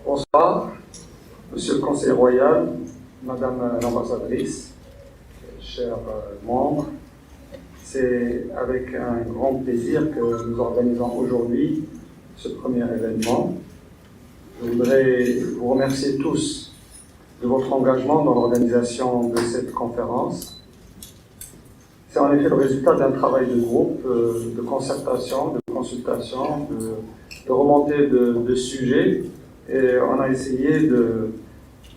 Bonsoir, Monsieur le Conseiller royal, Madame l'ambassadrice, chers membres. C'est avec un grand plaisir que nous organisons aujourd'hui ce premier événement. Je voudrais vous remercier tous de votre engagement dans l'organisation de cette conférence. C'est en effet le résultat d'un travail de groupe, de concertation, de consultation, de remontée de sujets. Et on a essayé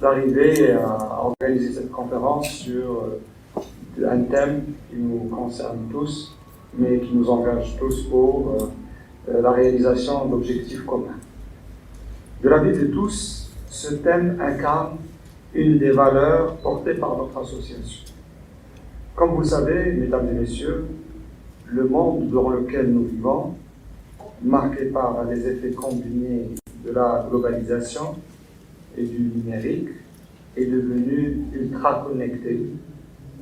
d'arriver à organiser cette conférence sur un thème qui nous concerne tous, mais qui nous engage tous pour la réalisation d'objectifs communs. De l'avis de tous, ce thème incarne une des valeurs portées par notre association. Comme vous le savez, mesdames et messieurs, le monde dans lequel nous vivons, marqué par les effets combinés de la globalisation et du numérique, est devenu ultra connecté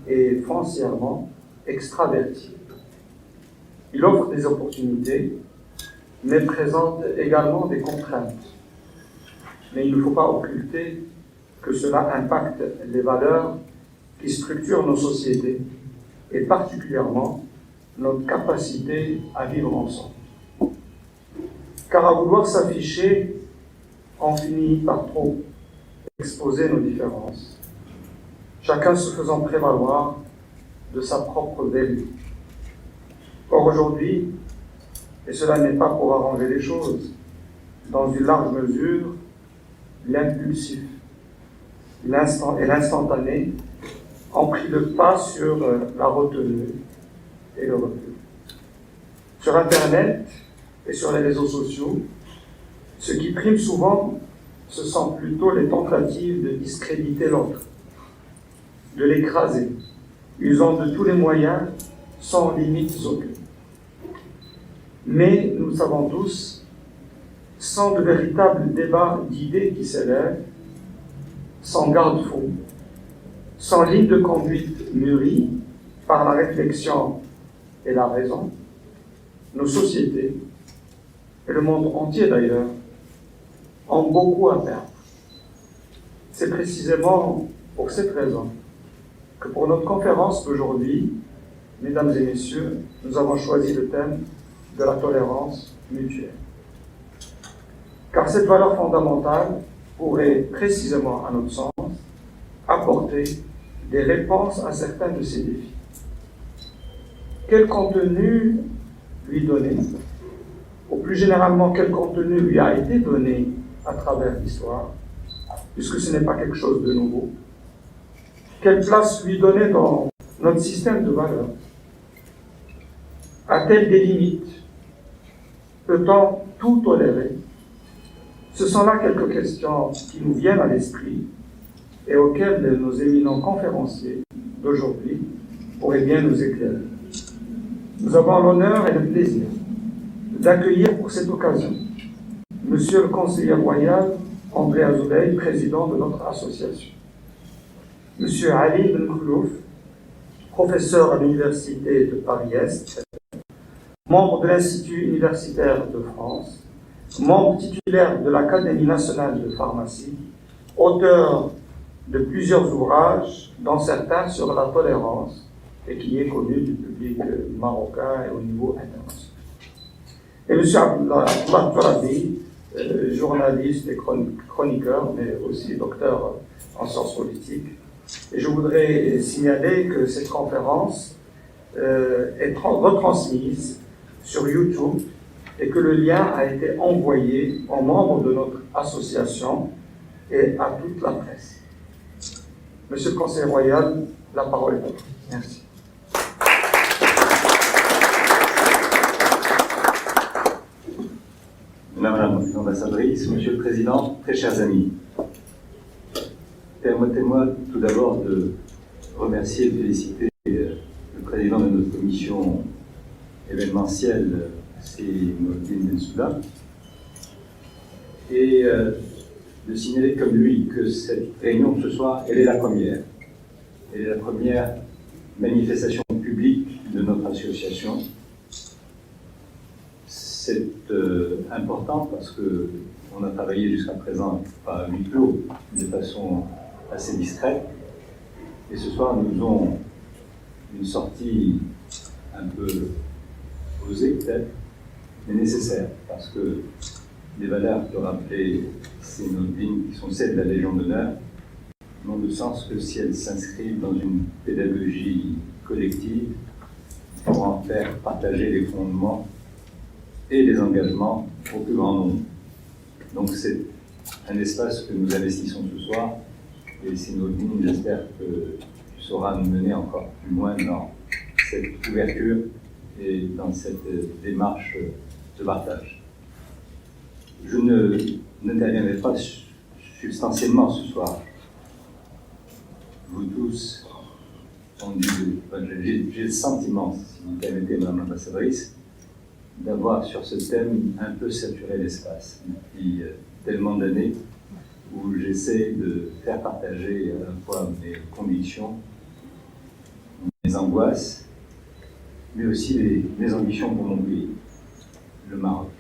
et foncièrement extraverti. Il offre des opportunités, mais présente également des contraintes. Mais il ne faut pas occulter que cela impacte les valeurs qui structurent nos sociétés et particulièrement notre capacité à vivre ensemble. Car à vouloir s'afficher, on finit par trop exposer nos différences, chacun se faisant prévaloir de sa propre vérité. Or aujourd'hui, et cela n'est pas pour arranger les choses, dans une large mesure, l'impulsif, l'instant et l'instantané ont pris le pas sur la retenue et le recul. Sur Internet et sur les réseaux sociaux, ce qui prime souvent, ce sont plutôt les tentatives de discréditer l'autre, de l'écraser, usant de tous les moyens sans limites aucune. Mais nous savons tous, sans de véritables débats d'idées qui s'élèvent, sans garde-fou, sans ligne de conduite mûrie par la réflexion et la raison, nos sociétés, et le monde entier d'ailleurs, ont beaucoup à perdre. C'est précisément pour cette raison que pour notre conférence d'aujourd'hui, mesdames et messieurs, nous avons choisi le thème de la tolérance mutuelle. Car cette valeur fondamentale pourrait précisément, à notre sens, apporter des réponses à certains de ces défis. Quel contenu lui donner? Ou plus généralement, quel contenu lui a été donné à travers l'histoire, puisque ce n'est pas quelque chose de nouveau? Quelle place lui donner dans notre système de valeurs? A-t-elle des limites? Peut-on tout tolérer? Ce sont là quelques questions qui nous viennent à l'esprit et auxquelles nos éminents conférenciers d'aujourd'hui pourraient bien nous éclairer. Nous avons l'honneur et le plaisir d'accueillir pour cette occasion Monsieur le Conseiller royal André Azoulay, président de notre association. Monsieur Ali Ben Khoulouf, professeur à l'Université de Paris-Est, membre de l'Institut universitaire de France, membre titulaire de l'Académie nationale de pharmacie, auteur de plusieurs ouvrages, dont certains sur la tolérance, et qui est connu du public marocain et au niveau international. Et M. Abdullah Tourabi, journaliste et chroniqueur, mais aussi docteur en sciences politiques. Et je voudrais signaler que cette conférence est retransmise sur YouTube et que le lien a été envoyé aux membres de notre association et à toute la presse. Monsieur le Conseiller royal, la parole est à vous. Merci. Madame l'ambassadrice, Monsieur le Président, très chers amis, permettez-moi tout d'abord de remercier et de féliciter le président de notre commission événementielle, c'est Nordine Bensouda, et de signaler comme lui que cette réunion de ce soir, elle est la première. Elle est la première manifestation publique de notre association. C'est important parce qu'on a travaillé jusqu'à présent par huis clos de façon assez discrète. Et ce soir, nous faisons une sortie un peu osée peut-être, mais nécessaire, parce que les valeurs que rappelait Sénodine, qui sont celles de la Légion d'honneur, n'ont de sens que si elles s'inscrivent dans une pédagogie collective pour en faire partager les fondements et les engagements au plus grand nombre. Donc c'est un espace que nous investissons ce soir, et Sénodine, j'espère que tu sauras nous mener encore plus loin dans cette ouverture et dans cette démarche de partage. Je n'interviendrai pas substantiellement ce soir. Vous tous, j'ai le sentiment, si vous permettez, Madame l'ambassadrice, d'avoir sur ce thème un peu saturé l'espace depuis tellement d'années où j'essaie de faire partager à la fois mes convictions, mes angoisses, mais aussi mes ambitions pour mon pays, le Maroc.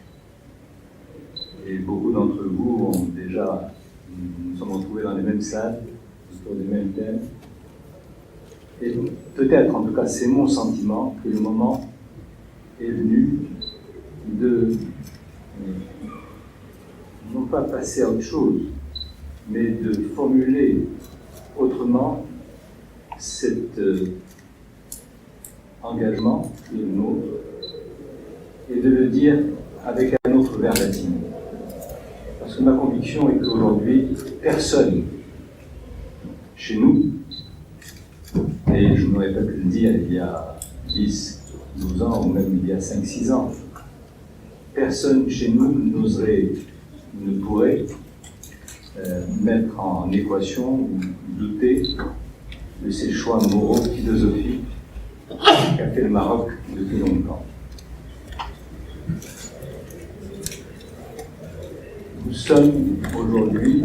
Et beaucoup d'entre vous ont déjà, nous sommes retrouvés dans les mêmes salles, autour des mêmes thèmes. Et peut-être, en tout cas, c'est mon sentiment, que le moment est venu de non pas passer à autre chose, mais de formuler autrement cet engagement qui est le nôtre et de le dire avec un autre verbatim. Parce que ma conviction est qu'aujourd'hui, personne chez nous, et je n'aurais pas pu le dire il y a 10, 12 ans ou même il y a 5-6 ans, personne chez nous ne pourrait mettre en équation ou douter de ces choix moraux, philosophiques qu'a fait le Maroc depuis longtemps. Nous sommes aujourd'hui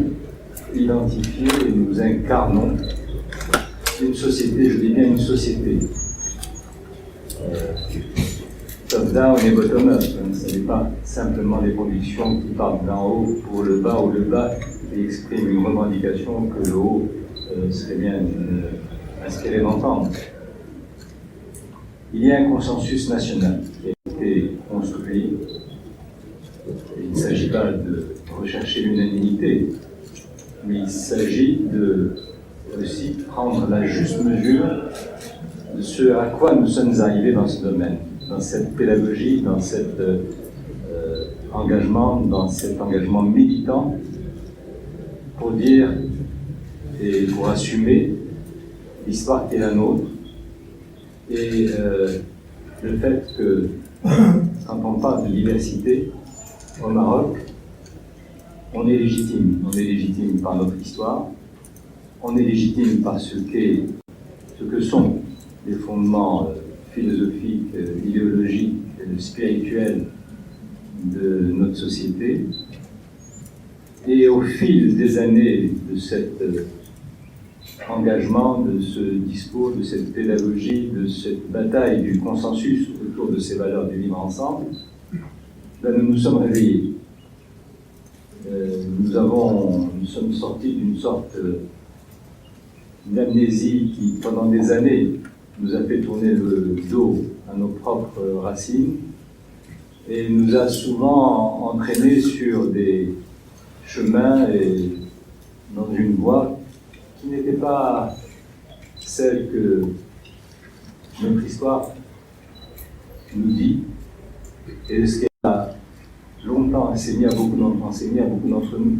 identifiés et nous incarnons une société, je dis bien une société, top-down et bottom-up. Ce n'est pas simplement des convictions qui partent d'en haut pour le bas ou le bas et expriment une revendication que le haut serait bien inspiré d'entendre. Il y a un consensus national qui a été construit. Il ne s'agit pas de rechercher l'unanimité, mais il s'agit de aussi prendre la juste mesure de ce à quoi nous sommes arrivés dans ce domaine, dans cette pédagogie, dans cet engagement militant pour dire et pour assumer l'histoire qui est la nôtre et le fait que quand on parle de diversité au Maroc, on est légitime. On est légitime par notre histoire, on est légitime par ce que sont les fondements philosophiques, idéologiques, spirituels de notre société. Et au fil des années de cet engagement, de ce discours, de cette pédagogie, de cette bataille du consensus autour de ces valeurs du vivre ensemble, nous nous sommes réveillés. Nous sommes sortis d'une sorte d'amnésie qui, pendant des années, nous a fait tourner le dos à nos propres racines et nous a souvent entraînés sur des chemins et dans une voie qui n'était pas celle que notre histoire nous dit et ce qu'elle a longtemps enseigné à beaucoup d'entre nous.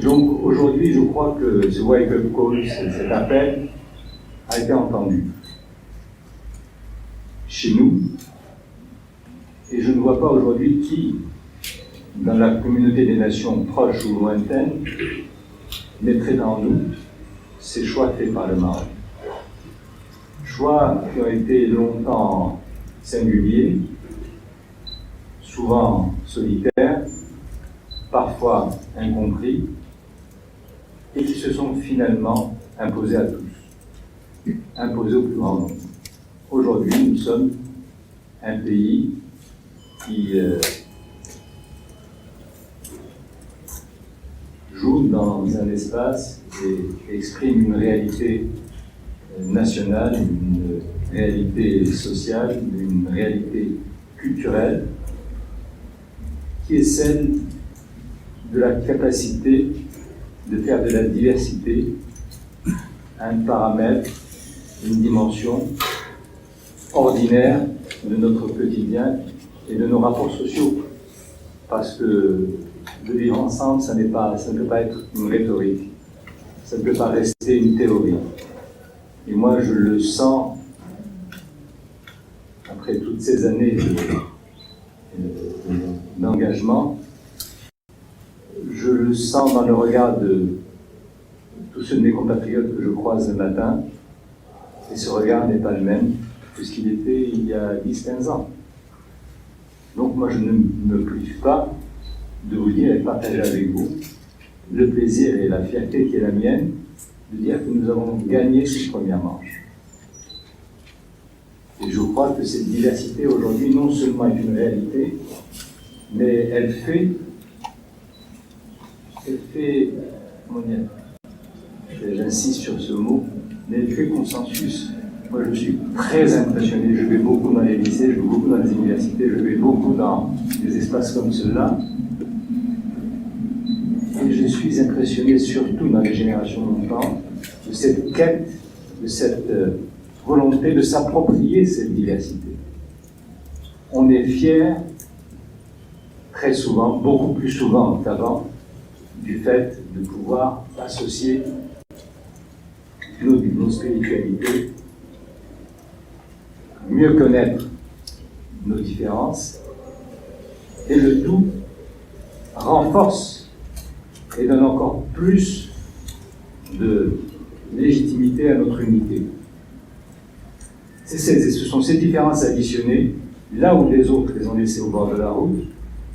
Donc aujourd'hui, je crois que ce wake-up call, cet appel, a été entendu chez nous. Et je ne vois pas aujourd'hui qui, dans la communauté des nations proches ou lointaines, mettrait en doute ces choix faits par le Maroc. Choix qui ont été longtemps singuliers, souvent solitaires, parfois incompris, et qui se sont finalement imposés à tous, imposés au plus grand nombre. Aujourd'hui, nous sommes un pays qui joue dans un espace et exprime une réalité nationale, une réalité sociale, une réalité culturelle, qui est celle de la capacité de faire de la diversité un paramètre, une dimension ordinaire de notre quotidien et de nos rapports sociaux. Parce que de vivre ensemble, ça ne peut pas être une rhétorique, ça ne peut pas rester une théorie. Et moi, je le sens, après toutes ces années d'engagement, je le sens dans le regard de tous ceux de mes compatriotes que je croise le matin, et ce regard n'est pas le même que ce qu'il était il y a 10-15 ans. Donc moi, je ne me prive pas de vous dire et de partager avec vous le plaisir et la fierté qui est la mienne de dire que nous avons gagné cette première manche. Et je crois que cette diversité aujourd'hui non seulement est une réalité, mais elle fait comment dire, j'insiste sur ce mot, mais elle fait consensus. Moi je suis très impressionné, je vais beaucoup dans les lycées, je vais beaucoup dans les universités, je vais beaucoup dans des espaces comme ceux-là. Et je suis impressionné surtout dans les générations montantes de cette quête, de cette volonté de s'approprier cette diversité. On est fiers, très souvent, beaucoup plus souvent qu'avant, du fait de pouvoir associer nos spiritualités, mieux connaître nos différences, et le tout renforce et donne encore plus de légitimité à notre unité. Ce sont ces différences additionnées, là où les autres les ont laissées au bord de la route,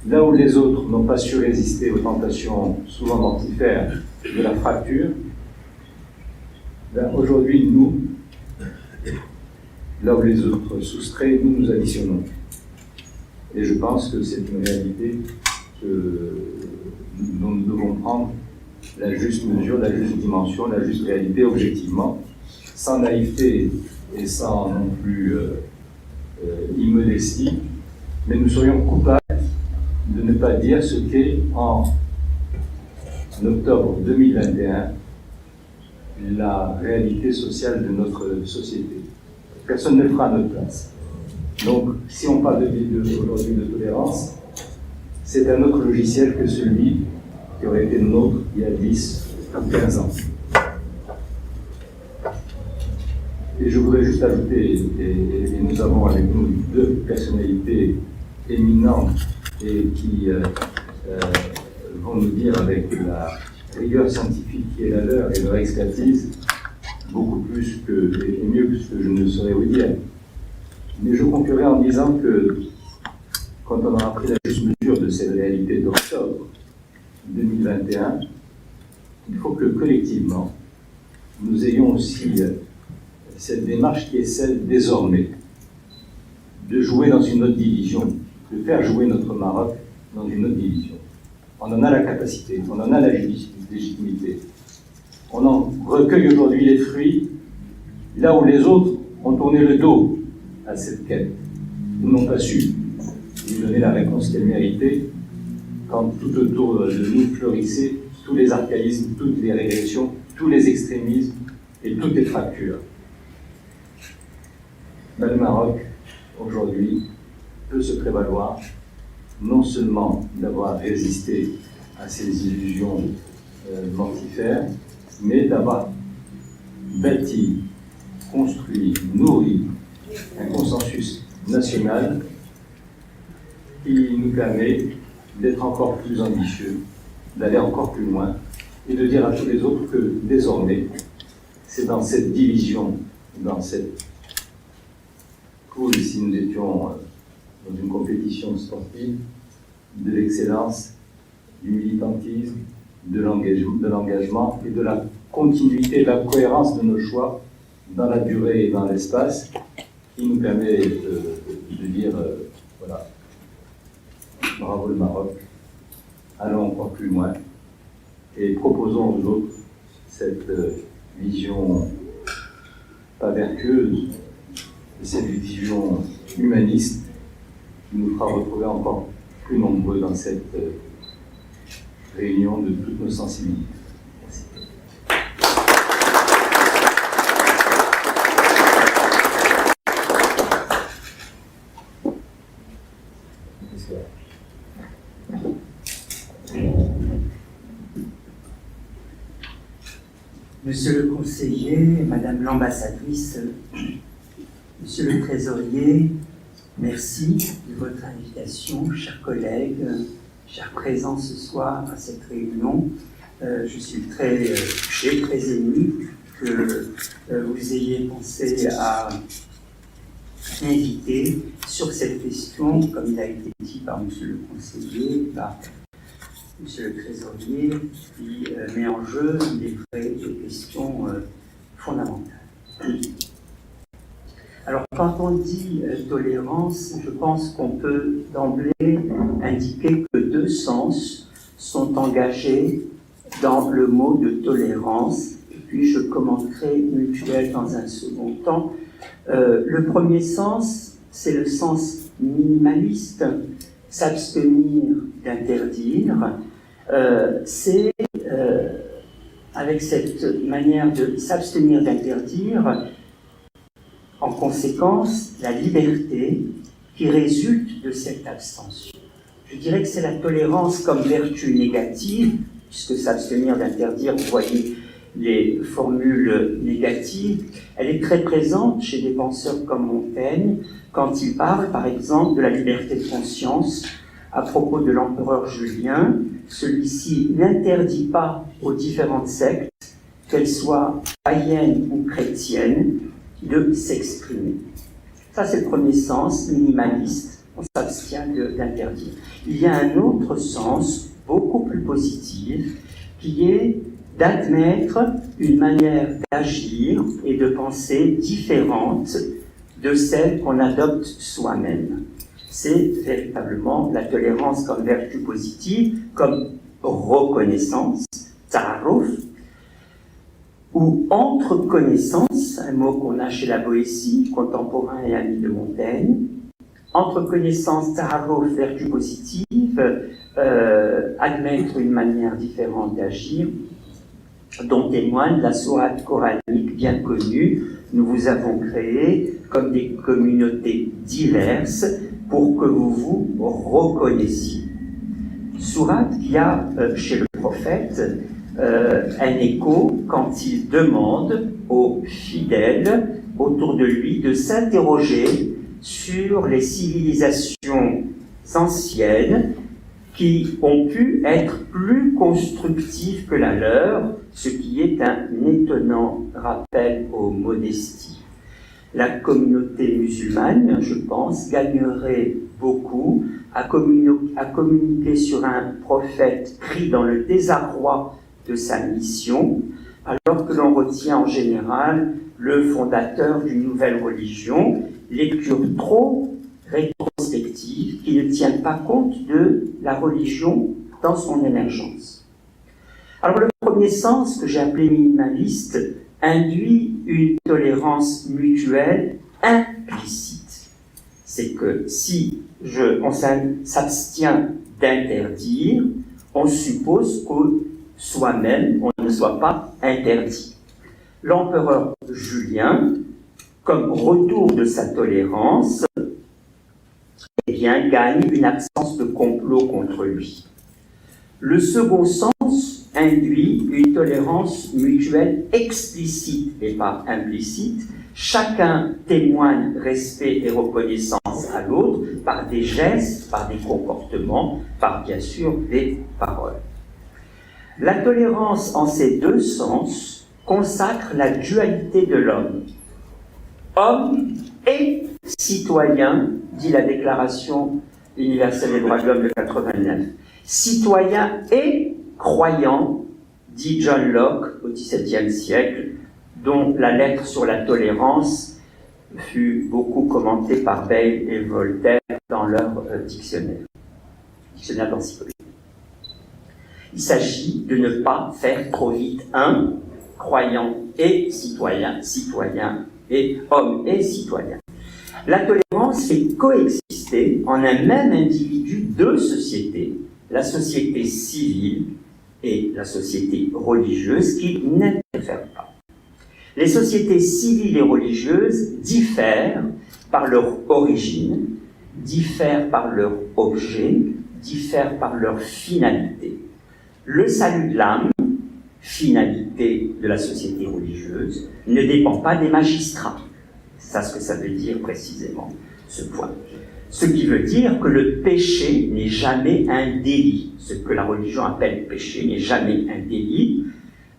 là où les autres n'ont pas su résister aux tentations souvent mortifères de la fracture, aujourd'hui, nous, là où les autres soustraient, nous additionnons. Et je pense que c'est une réalité dont nous devons prendre la juste mesure, la juste dimension, la juste réalité objectivement, sans naïveté et sans non plus immodestie, mais nous serions coupables de ne pas dire ce qu'est en octobre 2021 la réalité sociale de notre société. Personne ne le fera à notre place. Donc, si on parle aujourd'hui de tolérance, c'est un autre logiciel que celui qui aurait été le nôtre il y a 10 ou 15 ans. Et je voudrais juste ajouter, et nous avons avec nous deux personnalités éminentes et qui vont nous dire avec la rigueur scientifique qui est la leur et leur expertise, beaucoup plus et mieux que ce que je ne saurais vous dire. Mais je conclurai en disant que quand on aura pris la juste mesure de cette réalité d'octobre 2021, il faut que collectivement, nous ayons aussi cette démarche qui est celle désormais de jouer dans une autre division, de faire jouer notre Maroc dans une autre division. On en a la capacité, on en a la légitimité. On en recueille aujourd'hui les fruits, là où les autres ont tourné le dos à cette quête, ou n'ont pas su lui donner la réponse qu'elle méritait, quand tout autour de nous fleurissaient tous les archaïsmes, toutes les régressions, tous les extrémismes et toutes les fractures. Mais le Maroc, aujourd'hui, peut se prévaloir non seulement d'avoir résisté à ces illusions mortifères, mais d'avoir bâti, construit, nourri un consensus national qui nous permet d'être encore plus ambitieux, d'aller encore plus loin et de dire à tous les autres que désormais, c'est dans cette division, dans cette cour ici, nous étions dans une compétition sportive, de l'excellence, du militantisme, de l'engagement et de la continuité, de la cohérence de nos choix dans la durée et dans l'espace, qui nous permet de dire, voilà, bravo le Maroc, allons encore plus loin et proposons aux autres cette vision pas vertueuse, mais cette vision humaniste qui nous fera retrouver encore plus nombreux dans cette réunion de toutes nos sensibilités. Merci. Monsieur le conseiller, Madame l'ambassadrice, Monsieur le trésorier, merci de votre invitation, chers collègues, chers présents ce soir à cette réunion. Je suis très touché, très ému que vous ayez pensé à m'inviter sur cette question, comme il a été dit par Monsieur le conseiller, par Monsieur le trésorier, qui met en jeu des questions fondamentales. Alors, quand on dit tolérance, je pense qu'on peut d'emblée indiquer que deux sens sont engagés dans le mot de tolérance, et puis je commenterai mutuelle dans un second temps. Le premier sens, c'est le sens minimaliste, s'abstenir d'interdire. C'est avec cette manière de s'abstenir d'interdire, en conséquence, la liberté qui résulte de cette abstention. Je dirais que c'est la tolérance comme vertu négative, puisque s'abstenir d'interdire, vous voyez les formules négatives, elle est très présente chez des penseurs comme Montaigne, quand il parle, par exemple, de la liberté de conscience à propos de l'empereur Julien. Celui-ci n'interdit pas aux différentes sectes, qu'elles soient païennes ou chrétiennes, de s'exprimer. Ça, c'est le premier sens, minimaliste, on s'abstient d'interdire. Il y a un autre sens, beaucoup plus positif, qui est d'admettre une manière d'agir et de penser différente de celle qu'on adopte soi-même. C'est véritablement la tolérance comme vertu positive, comme reconnaissance, ta'aruf, ou entre connaissances, un mot qu'on a chez la Boétie, contemporain et ami de Montaigne. Entre connaissances, ta'aruf, vertu positive, admettre une manière différente d'agir, dont témoigne la sourate coranique bien connue. Nous vous avons créé comme des communautés diverses pour que vous vous reconnaissiez. Sourate qui a chez le prophète un écho quand il demande aux fidèles autour de lui de s'interroger sur les civilisations anciennes qui ont pu être plus constructives que la leur, ce qui est un étonnant rappel aux modesties. La communauté musulmane, je pense, gagnerait beaucoup à communiquer sur un prophète pris dans le désarroi de sa mission, alors que l'on retient en général le fondateur d'une nouvelle religion, lecture trop rétrospective qui ne tient pas compte de la religion dans son émergence. Alors le premier sens, que j'ai appelé minimaliste, induit une tolérance mutuelle implicite. C'est que si on s'abstient d'interdire, on suppose que soi-même, on ne soit pas interdit. L'empereur Julien, comme retour de sa tolérance, eh bien, gagne une absence de complot contre lui. Le second sens induit une tolérance mutuelle explicite et pas implicite. Chacun témoigne respect et reconnaissance à l'autre par des gestes, par des comportements, par bien sûr des paroles. La tolérance en ces deux sens consacre la dualité de l'homme. Homme et citoyen, dit la Déclaration universelle des droits de l'homme de 89. Citoyen et croyant, dit John Locke au XVIIe siècle, dont la lettre sur la tolérance fut beaucoup commentée par Bayle et Voltaire dans leur dictionnaire. dictionnaire d'encyclopédie. Il s'agit de ne pas faire trop vite un croyant et citoyen, citoyen et homme et citoyen. La tolérance fait coexister en un même individu deux sociétés, la société civile et la société religieuse, qui n'interfèrent pas. Les sociétés civiles et religieuses diffèrent par leur origine, diffèrent par leur objet, diffèrent par leur finalité. Le salut de l'âme, finalité de la société religieuse, ne dépend pas des magistrats. C'est ça ce que ça veut dire précisément, ce point. Ce qui veut dire que le péché n'est jamais un délit. Ce que la religion appelle péché n'est jamais un délit,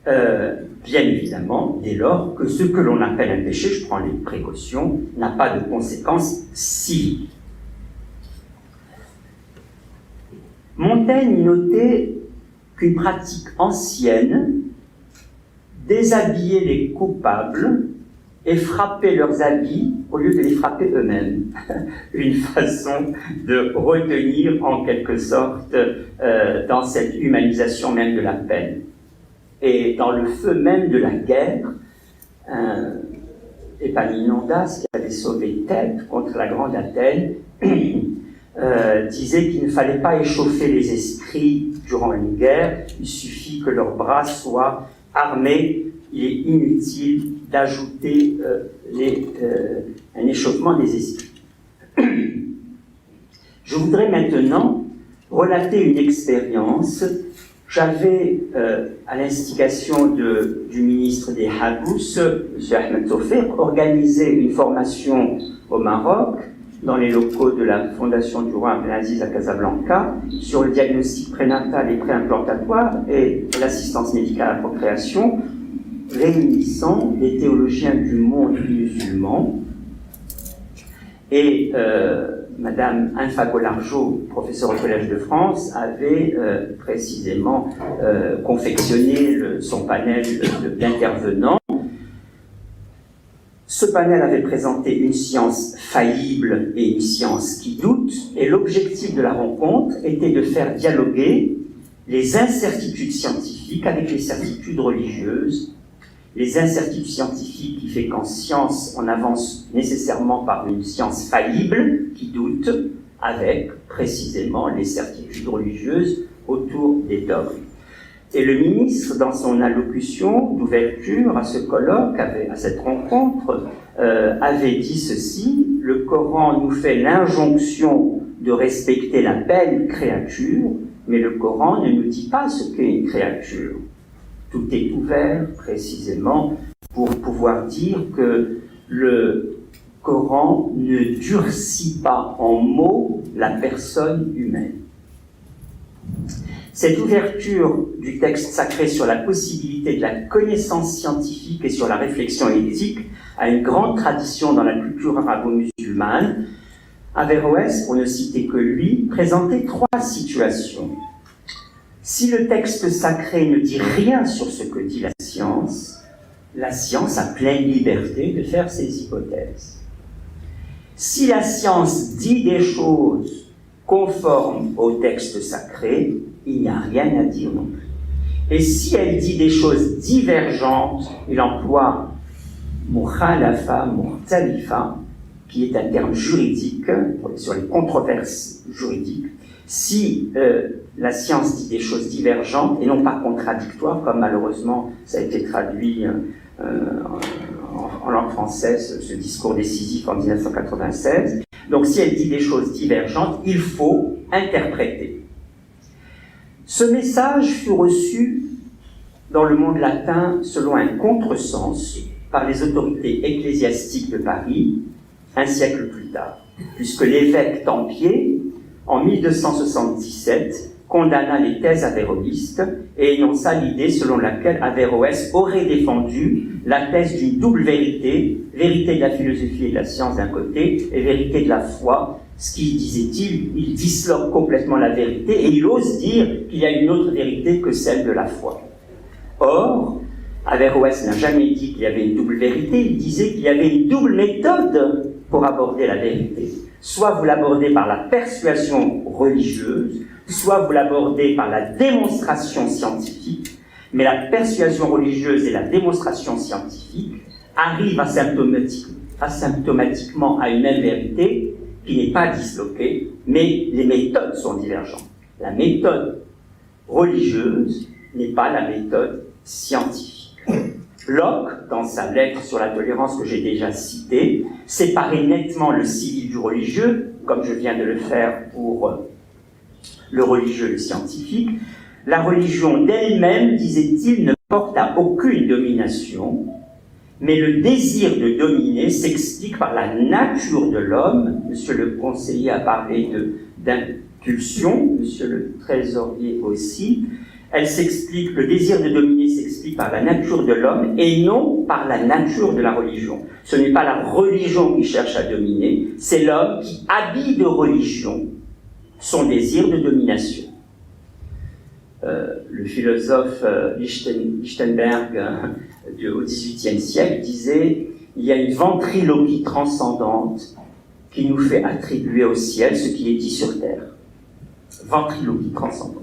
bien évidemment, dès lors que ce que l'on appelle un péché, je prends les précautions, n'a pas de conséquences civiles. Montaigne notait qu'une pratique ancienne déshabillait les coupables et frappait leurs habits au lieu de les frapper eux-mêmes. Une façon de retenir en quelque sorte dans cette humanisation même de la peine. Et dans le feu même de la guerre, Épaminondas, qui avait sauvé Thèbes contre la Grande Athènes, disait qu'il ne fallait pas échauffer les esprits durant une guerre, il suffit que leurs bras soient armés, il est inutile d'ajouter un échauffement des esprits. Je voudrais maintenant relater une expérience. J'avais, à l'instigation du ministre des Habous, M. Ahmed Tofek, organisé une formation au Maroc, dans les locaux de la Fondation du roi Abdelaziz à Casablanca, sur le diagnostic prénatal et préimplantatoire et l'assistance médicale à la procréation, réunissant des théologiens du monde musulman. Et Madame Anfa Golarjo, professeure au Collège de France, avait précisément confectionné son panel d'intervenants. Ce panel avait présenté une science faillible et une science qui doute, et l'objectif de la rencontre était de faire dialoguer les incertitudes scientifiques avec les certitudes religieuses. Les incertitudes scientifiques qui fait qu'en science, on avance nécessairement par une science faillible qui doute, avec précisément les certitudes religieuses autour des dogmes. Et le ministre, dans son allocution d'ouverture à ce colloque, à cette rencontre, avait dit ceci: le Coran nous fait l'injonction de respecter la belle créature, mais le Coran ne nous dit pas ce qu'est une créature. Tout est ouvert précisément pour pouvoir dire que le Coran ne durcit pas en mots la personne humaine. Cette ouverture du texte sacré sur la possibilité de la connaissance scientifique et sur la réflexion éthique a une grande tradition dans la culture arabo-musulmane. Averroès, pour ne citer que lui, présentait trois situations. Si le texte sacré ne dit rien sur ce que dit la science a pleine liberté de faire ses hypothèses. Si la science dit des choses conformes au texte sacré, il n'y a rien à dire non plus. Et si elle dit des choses divergentes, il emploie mukhalafa, muhtalifa, qui est un terme juridique, sur les controverses juridiques. Si la science dit des choses divergentes et non pas contradictoires, comme malheureusement ça a été traduit en langue française, ce discours décisif en 1996, donc si elle dit des choses divergentes, il faut interpréter. Ce message fut reçu dans le monde latin selon un contresens par les autorités ecclésiastiques de Paris un siècle plus tard, puisque l'évêque Tempier, en 1277, condamna les thèses avéroïstes et énonça l'idée selon laquelle Averroès aurait défendu la thèse d'une double vérité, vérité de la philosophie et de la science d'un côté, et vérité de la foi. Ce qu'il disait-il, il disloque complètement la vérité et il ose dire qu'il y a une autre vérité que celle de la foi. Or, Averroès n'a jamais dit qu'il y avait une double vérité, il disait qu'il y avait une double méthode pour aborder la vérité. Soit vous l'abordez par la persuasion religieuse, soit vous l'abordez par la démonstration scientifique, mais la persuasion religieuse et la démonstration scientifique arrivent asymptomatiquement à une même vérité qui n'est pas disloquée, mais les méthodes sont divergentes. La méthode religieuse n'est pas la méthode scientifique. Locke, dans sa lettre sur la tolérance que j'ai déjà citée, séparait nettement le civil du religieux, comme je viens de le faire pour le religieux et le scientifique. La religion d'elle-même, disait-il, ne porte à aucune domination, mais le désir de dominer s'explique par la nature de l'homme. Monsieur le conseiller a parlé d'impulsion, monsieur le trésorier aussi. Elle s'explique, le désir de dominer s'explique par la nature de l'homme et non par la nature de la religion. Ce n'est pas la religion qui cherche à dominer, c'est l'homme qui habille de religion son désir de domination. Le philosophe Lichtenberg au XVIIIe siècle disait « Il y a une ventriloquie transcendante qui nous fait attribuer au ciel ce qui est dit sur terre. » Ventriloquie transcendante.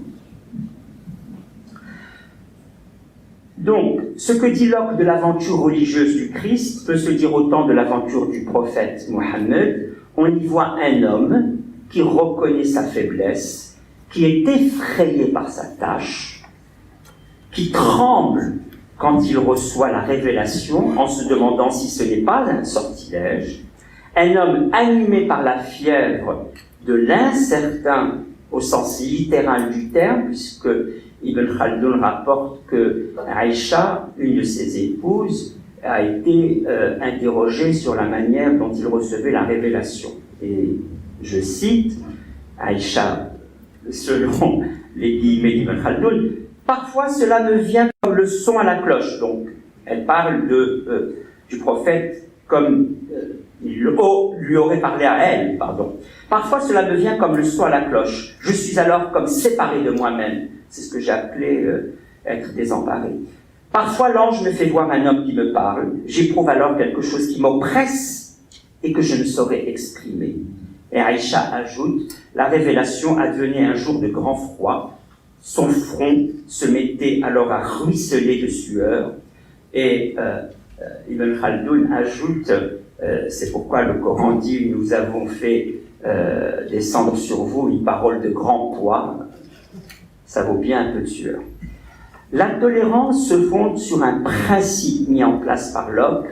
Donc, ce que dit Locke de l'aventure religieuse du Christ peut se dire autant de l'aventure du prophète Mohammed. On y voit un homme qui reconnaît sa faiblesse, qui est effrayé par sa tâche, qui tremble quand il reçoit la révélation en se demandant si ce n'est pas un sortilège, un homme animé par la fièvre de l'incertain au sens littéral du terme, puisque Ibn Khaldun rapporte que Aïcha, une de ses épouses, a été interrogée sur la manière dont il recevait la révélation. Et je cite, Aïcha, selon les guillemets d'Ibn Khaldun, parfois cela me vient comme le son à la cloche. Donc, elle parle du prophète comme il lui aurait parlé à elle, pardon. Parfois cela me vient comme le son à la cloche. Je suis alors comme séparé de moi-même. C'est ce que j'ai appelé être désemparé. Parfois l'ange me fait voir un homme qui me parle. J'éprouve alors quelque chose qui m'oppresse et que je ne saurais exprimer. Et Aïcha ajoute, la révélation advenait un jour de grand froid. Son front se mettait alors à ruisseler de sueur. Et Ibn Khaldun ajoute, c'est pourquoi le Coran dit, nous avons fait descendre sur vous une parole de grand poids. Ça vaut bien un peu de sueur. La tolérance se fonde sur un principe mis en place par Locke,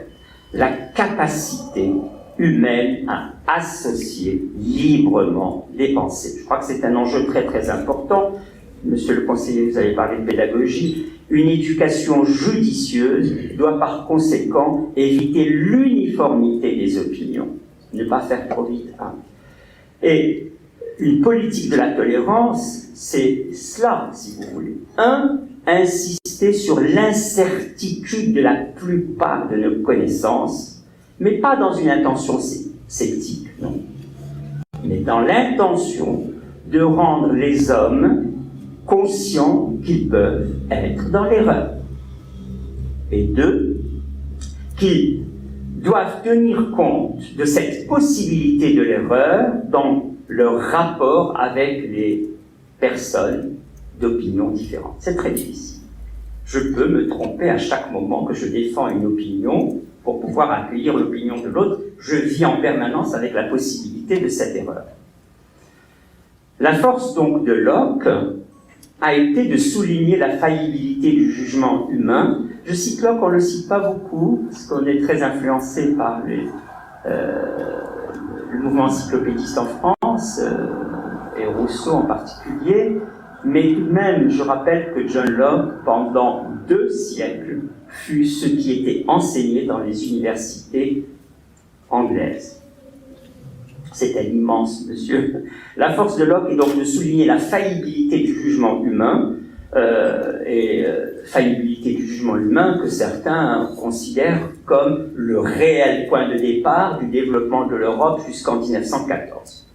la capacité humaine à associer librement les pensées. Je crois que c'est un enjeu très très important. Monsieur le conseiller, vous avez parlé de pédagogie. Une éducation judicieuse doit par conséquent éviter l'uniformité des opinions, ne pas faire trop vite. Hein. Et une politique de la tolérance, c'est cela, si vous voulez. Insister sur l'incertitude de la plupart de nos connaissances, mais pas dans une intention sceptique, non. Mais dans l'intention de rendre les hommes conscients qu'ils peuvent être dans l'erreur. Et deux, qu'ils doivent tenir compte de cette possibilité de l'erreur dans leur rapport avec les personnes d'opinions différentes. C'est très difficile. Je peux me tromper à chaque moment que je défends une opinion pour pouvoir accueillir l'opinion de l'autre. Je vis en permanence avec la possibilité de cette erreur. La force donc de Locke a été de souligner la faillibilité du jugement humain. Je cite Locke, on ne le cite pas beaucoup, parce qu'on est très influencé par le mouvement encyclopédiste en France, et Rousseau en particulier, mais tout de même, je rappelle que John Locke, pendant 2 siècles, fut ce qui était enseigné dans les universités anglaises. C'était immense, monsieur. La force de Locke est donc de souligner la faillibilité du jugement humain, faillibilité du jugement humain que certains considèrent comme le réel point de départ du développement de l'Europe jusqu'en 1914.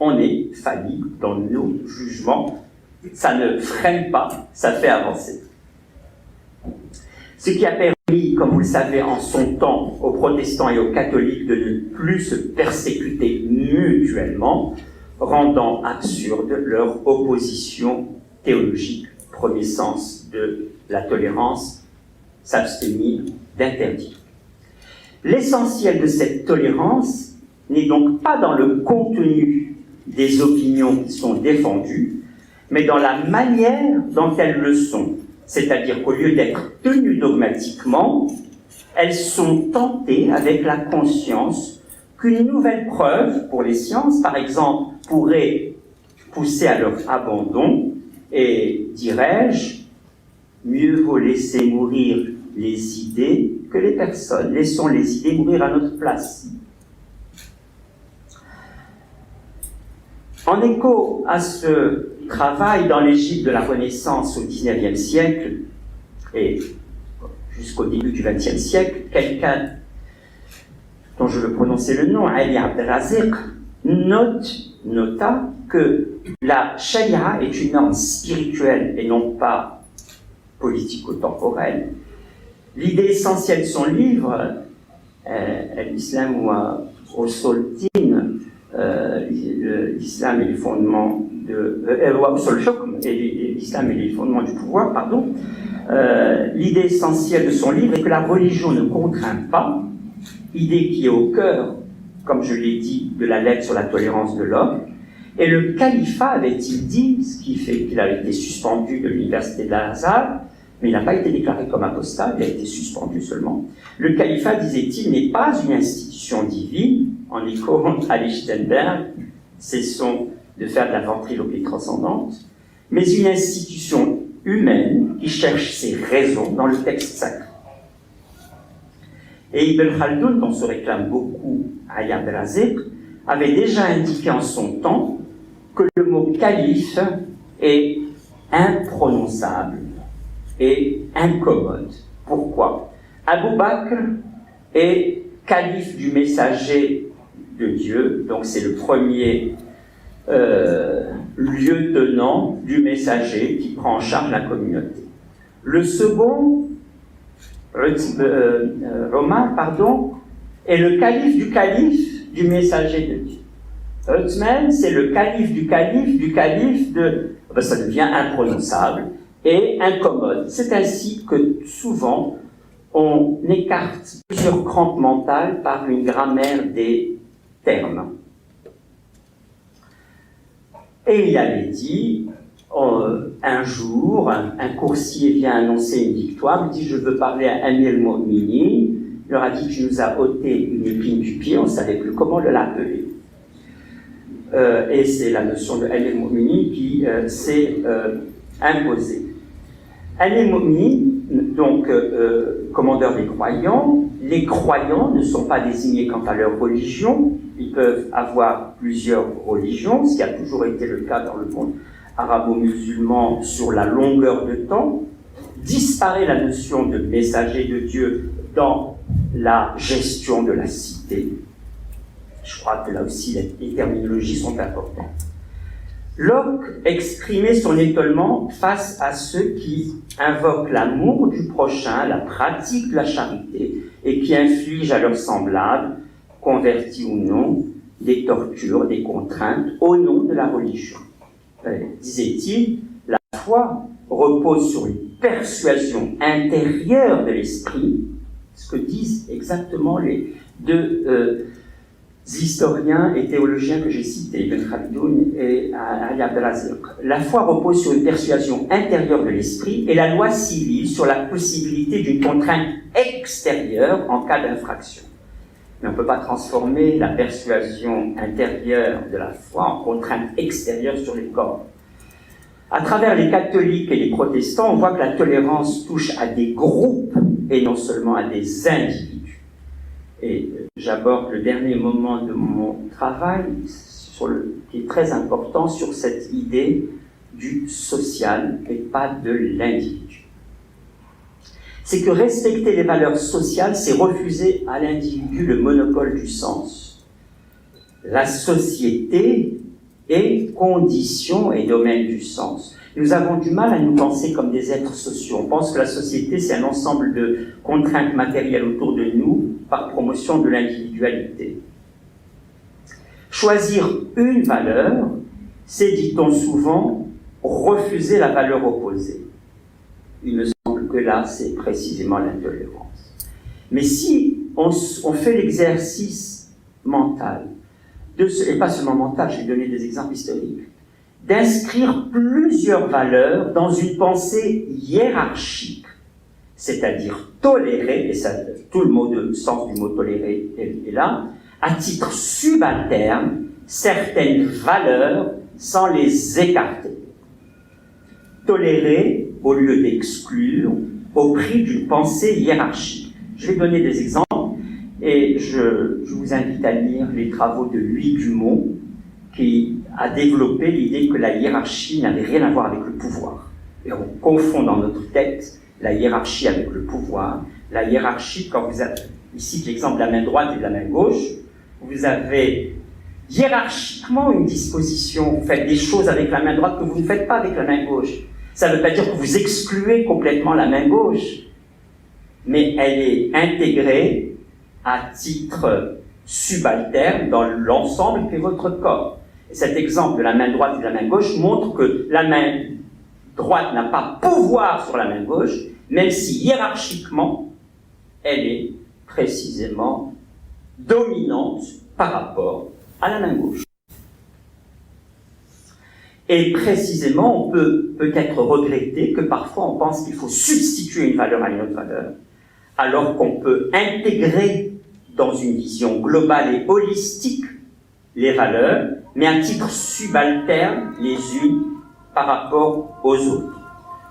On est faillible dans nos jugements, ça ne freine pas, ça fait avancer. Ce qui a permis, comme vous le savez, en son temps, aux protestants et aux catholiques de ne plus se persécuter mutuellement, rendant absurde leur opposition théologique, premier sens de la tolérance, s'abstenir d'interdire. L'essentiel de cette tolérance n'est donc pas dans le contenu des opinions qui sont défendues, mais dans la manière dont elles le sont. C'est-à-dire qu'au lieu d'être tenues dogmatiquement, elles sont tentées avec la conscience qu'une nouvelle preuve pour les sciences, par exemple, pourrait pousser à leur abandon, et, dirais-je, mieux vaut laisser mourir les idées que les personnes. Laissons les idées mourir à notre place. En écho à ce travail dans l'Égypte de la Renaissance au XIXe siècle et jusqu'au début du XXe siècle, quelqu'un dont je veux prononcer le nom, Ali Abdelrazik, nota que la charia est une norme spirituelle et non pas politico-temporelle. L'idée essentielle de son livre, l'islam au Sultin, l'islam et les fondements l'islam et les fondements du pouvoir, pardon. L'idée essentielle de son livre est que la religion ne contraint pas, idée qui est au cœur, comme je l'ai dit, de la lettre sur la tolérance de l'homme. Et le califat, avait-il dit, ce qui fait qu'il a été suspendu de l'université d'Al-Azhar, mais il n'a pas été déclaré comme apostat, il a été suspendu seulement. Le califat, disait-il, n'est pas une institution divine, en écho à Lichtenberg, cessons de faire de la ventriloquie transcendante, mais une institution humaine qui cherche ses raisons dans le texte sacré. Et Ibn Khaldoun, dont se réclame beaucoup Ali Abdelrazik, avait déjà indiqué en son temps que le mot calife est imprononçable et incommode. Pourquoi? Abou Bakr est calife du messager de Dieu, donc c'est le premier lieutenant du messager qui prend en charge la communauté. Le second, Omar, est le calife du messager de Dieu. Uthman, c'est le calife de... ça devient imprononçable et incommode. C'est ainsi que souvent on écarte plusieurs crampes mentales par une grammaire des termes. Et il avait dit, un jour, un coursier vient annoncer une victoire, il dit « Je veux parler à Amir al-Mu'minin ». Il leur a dit qu'il nous a ôté une épine du pied, on ne savait plus comment le l'appeler. Et c'est la notion de Amir al-Mu'minin qui s'est imposée. Amir al-Mu'minin, donc commandeur des croyants, les croyants ne sont pas désignés quant à leur religion, ils peuvent avoir plusieurs religions, ce qui a toujours été le cas dans le monde arabo-musulman sur la longueur de temps. Disparaît la notion de messager de Dieu dans la gestion de la cité. Je crois que là aussi les terminologies sont importantes. Locke exprimait son étonnement face à ceux qui invoquent l'amour du prochain, la pratique de la charité, et qui infligent à leurs semblables, convertis ou non, des tortures, des contraintes, au nom de la religion. Disait-il, la foi repose sur une persuasion intérieure de l'esprit, ce que disent exactement les deux historiens et théologiens que j'ai cités, Ibn Khaldoun et Ali Abdelrazik. La foi repose sur une persuasion intérieure de l'esprit et la loi civile sur la possibilité d'une contrainte extérieure en cas d'infraction. Mais on ne peut pas transformer la persuasion intérieure de la foi en contrainte extérieure sur les corps. À travers les catholiques et les protestants, on voit que la tolérance touche à des groupes et non seulement à des individus. Et j'aborde le dernier moment de mon travail, qui est très important, sur cette idée du social et pas de l'individu. C'est que respecter les valeurs sociales, c'est refuser à l'individu le monopole du sens. La société est condition et domaine du sens. Nous avons du mal à nous penser comme des êtres sociaux. On pense que la société, c'est un ensemble de contraintes matérielles autour de nous par promotion de l'individualité. Choisir une valeur, c'est, dit-on souvent, refuser la valeur opposée. Il me semble que là, c'est précisément l'intolérance. Mais si on fait l'exercice mental, et pas seulement mental, je vais donner des exemples historiques, d'inscrire plusieurs valeurs dans une pensée hiérarchique, c'est-à-dire tolérer, et ça, tout le sens du mot tolérer est là, à titre subalterne, certaines valeurs sans les écarter. Tolérer au lieu d'exclure, au prix d'une pensée hiérarchique. Je vais donner des exemples, et je vous invite à lire les travaux de Louis Dumont, qui a développé l'idée que la hiérarchie n'avait rien à voir avec le pouvoir. Et on confond dans notre tête la hiérarchie avec le pouvoir. La hiérarchie, quand vous avez ici l'exemple de la main droite et de la main gauche, vous avez hiérarchiquement une disposition, vous faites des choses avec la main droite que vous ne faites pas avec la main gauche. Ça ne veut pas dire que vous excluez complètement la main gauche, mais elle est intégrée à titre subalterne dans l'ensemble qu'est votre corps. Et cet exemple de la main droite et de la main gauche montre que la main droite n'a pas pouvoir sur la main gauche, même si hiérarchiquement, elle est précisément dominante par rapport à la main gauche. Et précisément, on peut peut-être regretter que parfois on pense qu'il faut substituer une valeur à une autre valeur, alors qu'on peut intégrer dans une vision globale et holistique les valeurs, mais à titre subalterne les unes par rapport aux autres.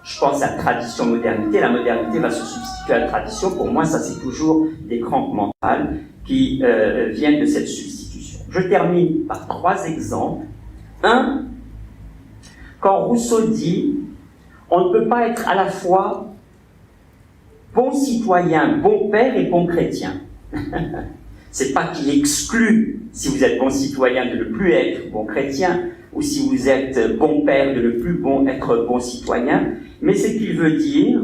Je pense à tradition-modernité. La modernité va se substituer à la tradition. Pour moi, ça c'est toujours des crampes mentales qui viennent de cette substitution. Je termine par 3 exemples. Un, quand Rousseau dit « on ne peut pas être à la fois bon citoyen, bon père et bon chrétien ». C'est pas qu'il exclut, si vous êtes bon citoyen, de ne plus être bon chrétien, ou si vous êtes bon père, de ne plus être bon citoyen, mais c'est qu'il veut dire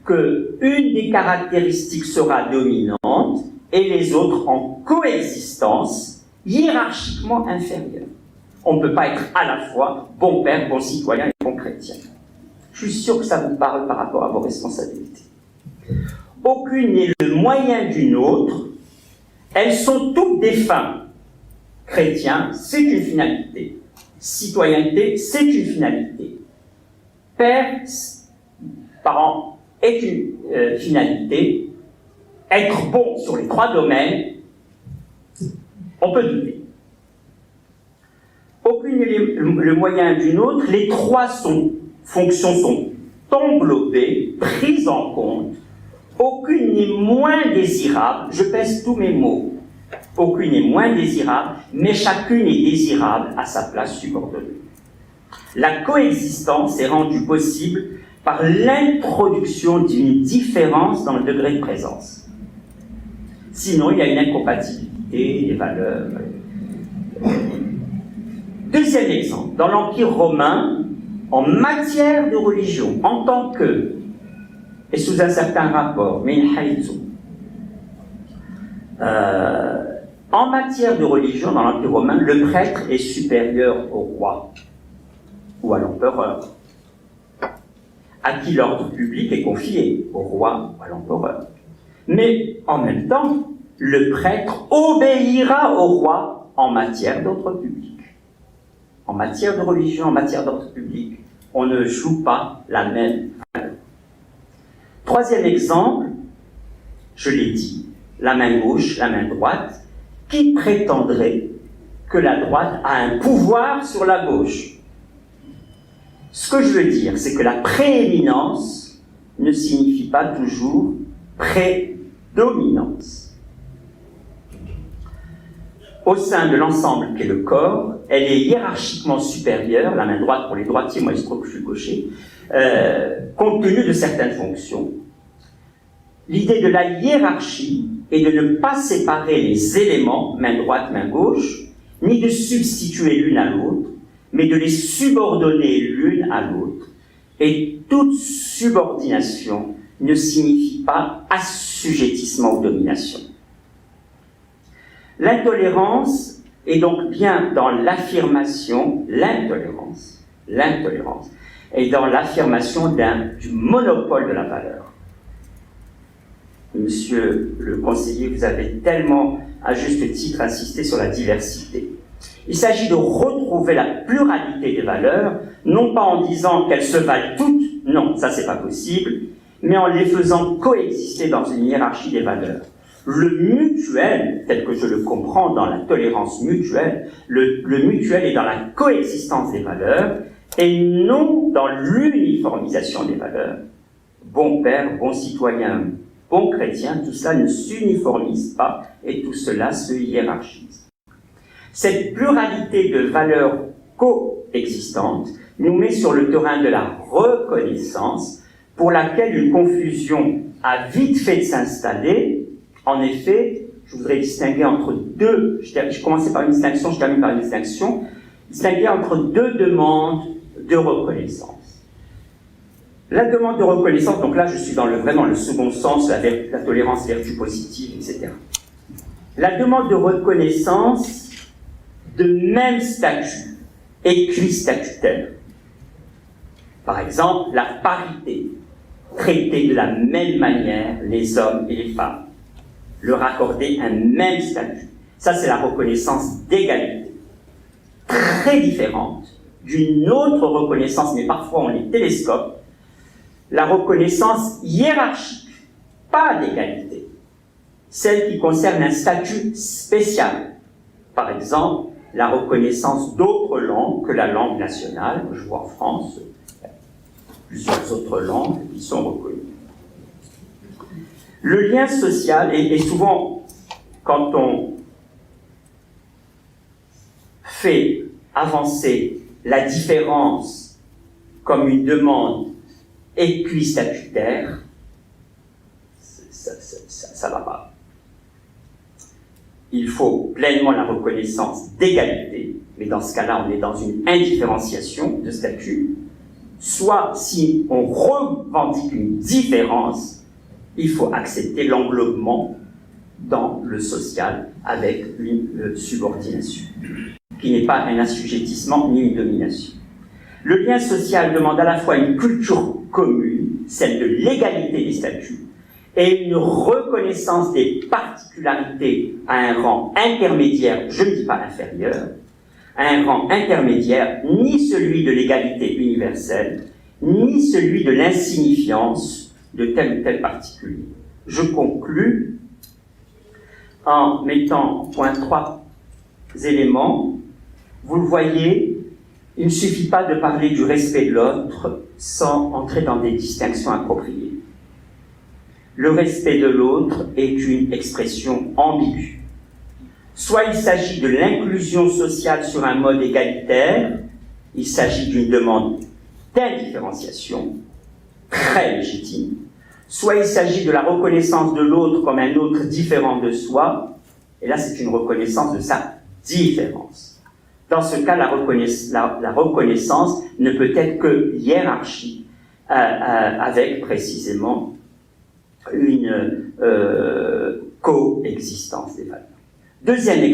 qu'une des caractéristiques sera dominante et les autres en coexistence, hiérarchiquement inférieures. On ne peut pas être à la fois bon père, bon citoyen et bon chrétien. Je suis sûr que ça vous parle par rapport à vos responsabilités. Aucune n'est le moyen d'une autre, elles sont toutes des fins. Chrétien, c'est une finalité. Citoyenneté, c'est une finalité. Père, parent, est une finalité. Être bon sur les 3 domaines, on peut douter. Aucune n'est le moyen d'une autre, les 3 fonctions sont englobées, prises en compte. Aucune n'est moins désirable, je pèse tous mes mots. Aucune n'est moins désirable, mais chacune est désirable à sa place subordonnée. La coexistence est rendue possible par l'introduction d'une différence dans le degré de présence. Sinon, il y a une incompatibilité des valeurs. Deuxième exemple, dans l'Empire romain, en matière de religion, en tant que, et sous un certain rapport, en matière de religion, dans l'Empire romain, le prêtre est supérieur au roi ou à l'empereur, à qui l'ordre public est confié, au roi ou à l'empereur. Mais en même temps, le prêtre obéira au roi en matière d'ordre public. En matière de religion, en matière d'ordre public, on ne joue pas la même valeur. Troisième exemple, je l'ai dit, la main gauche, la main droite, qui prétendrait que la droite a un pouvoir sur la gauche. Ce que je veux dire, c'est que la prééminence ne signifie pas toujours prédominance. Au sein de l'ensemble qu'est le corps, elle est hiérarchiquement supérieure, la main droite pour les droitiers, moi il se trouve que je suis gaucher, compte tenu de certaines fonctions. L'idée de la hiérarchie est de ne pas séparer les éléments, main droite, main gauche, ni de substituer l'une à l'autre, mais de les subordonner l'une à l'autre. Et toute subordination ne signifie pas assujettissement ou domination. L'intolérance est donc bien dans l'affirmation, l'intolérance, est dans l'affirmation du monopole de la valeur. Monsieur le conseiller, vous avez tellement, à juste titre, insisté sur la diversité. Il s'agit de retrouver la pluralité des valeurs, non pas en disant qu'elles se valent toutes, non, ça c'est pas possible, mais en les faisant coexister dans une hiérarchie des valeurs. Le mutuel, tel que je le comprends dans la tolérance mutuelle, le mutuel est dans la coexistence des valeurs et non dans l'uniformisation des valeurs. Bon père, bon citoyen, bon chrétien, tout cela ne s'uniformise pas et tout cela se hiérarchise. Cette pluralité de valeurs coexistantes nous met sur le terrain de la reconnaissance, pour laquelle une confusion a vite fait de s'installer. En effet, je voudrais distinguer entre deux, je commençais par une distinction, je termine par une distinction, distinguer entre deux demandes de reconnaissance. La demande de reconnaissance, donc là je suis dans vraiment le second sens, la tolérance, vertu positive, etc. La demande de reconnaissance de même statut, équistatutaire. Par exemple, la parité, traiter de la même manière les hommes et les femmes, leur accorder un même statut. Ça, c'est la reconnaissance d'égalité, très différente d'une autre reconnaissance, mais parfois on les télescope, la reconnaissance hiérarchique, pas d'égalité, celle qui concerne un statut spécial. Par exemple, la reconnaissance d'autres langues que la langue nationale. Je vois en France plusieurs autres langues qui sont reconnues. Le lien social, et souvent, quand on fait avancer la différence comme une demande équistatutaire, ça va pas. Il faut pleinement la reconnaissance d'égalité, mais dans ce cas-là, on est dans une indifférenciation de statut. Soit, si on revendique une différence, il faut accepter l'englobement dans le social avec une subordination, qui n'est pas un assujettissement ni une domination. Le lien social demande à la fois une culture commune, celle de l'égalité des statuts, et une reconnaissance des particularités à un rang intermédiaire, je ne dis pas inférieur, à un rang intermédiaire, ni celui de l'égalité universelle, ni celui de l'insignifiance de tel ou tel particulier. Je conclus en mettant au point 3 éléments. Vous le voyez, il ne suffit pas de parler du respect de l'autre sans entrer dans des distinctions appropriées. Le respect de l'autre est une expression ambiguë. Soit il s'agit de l'inclusion sociale sur un mode égalitaire, il s'agit d'une demande d'indifférenciation, très légitime, soit il s'agit de la reconnaissance de l'autre comme un autre différent de soi, et là c'est une reconnaissance de sa différence. Dans ce cas, la reconnaissance ne peut être que hiérarchie, avec précisément une coexistence des valeurs. Deuxième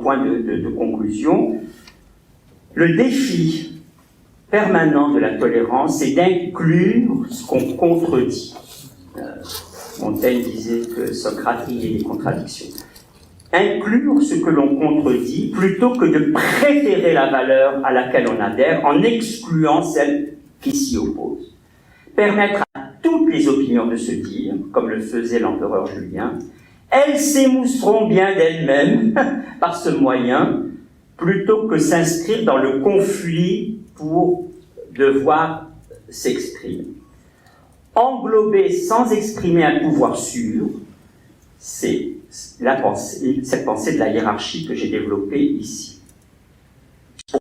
point de conclusion, le défi permanent de la tolérance, c'est d'inclure ce qu'on contredit. Montaigne disait que Socrate riait des contradictions. Inclure ce que l'on contredit plutôt que de préférer la valeur à laquelle on adhère en excluant celle qui s'y oppose. Permettre à toutes les opinions de se dire, comme le faisait l'empereur Julien, elles s'émousseront bien d'elles-mêmes par ce moyen, plutôt que s'inscrire dans le conflit pour devoir s'exprimer. Englober sans exprimer un pouvoir sûr, c'est cette pensée de la hiérarchie que j'ai développée ici.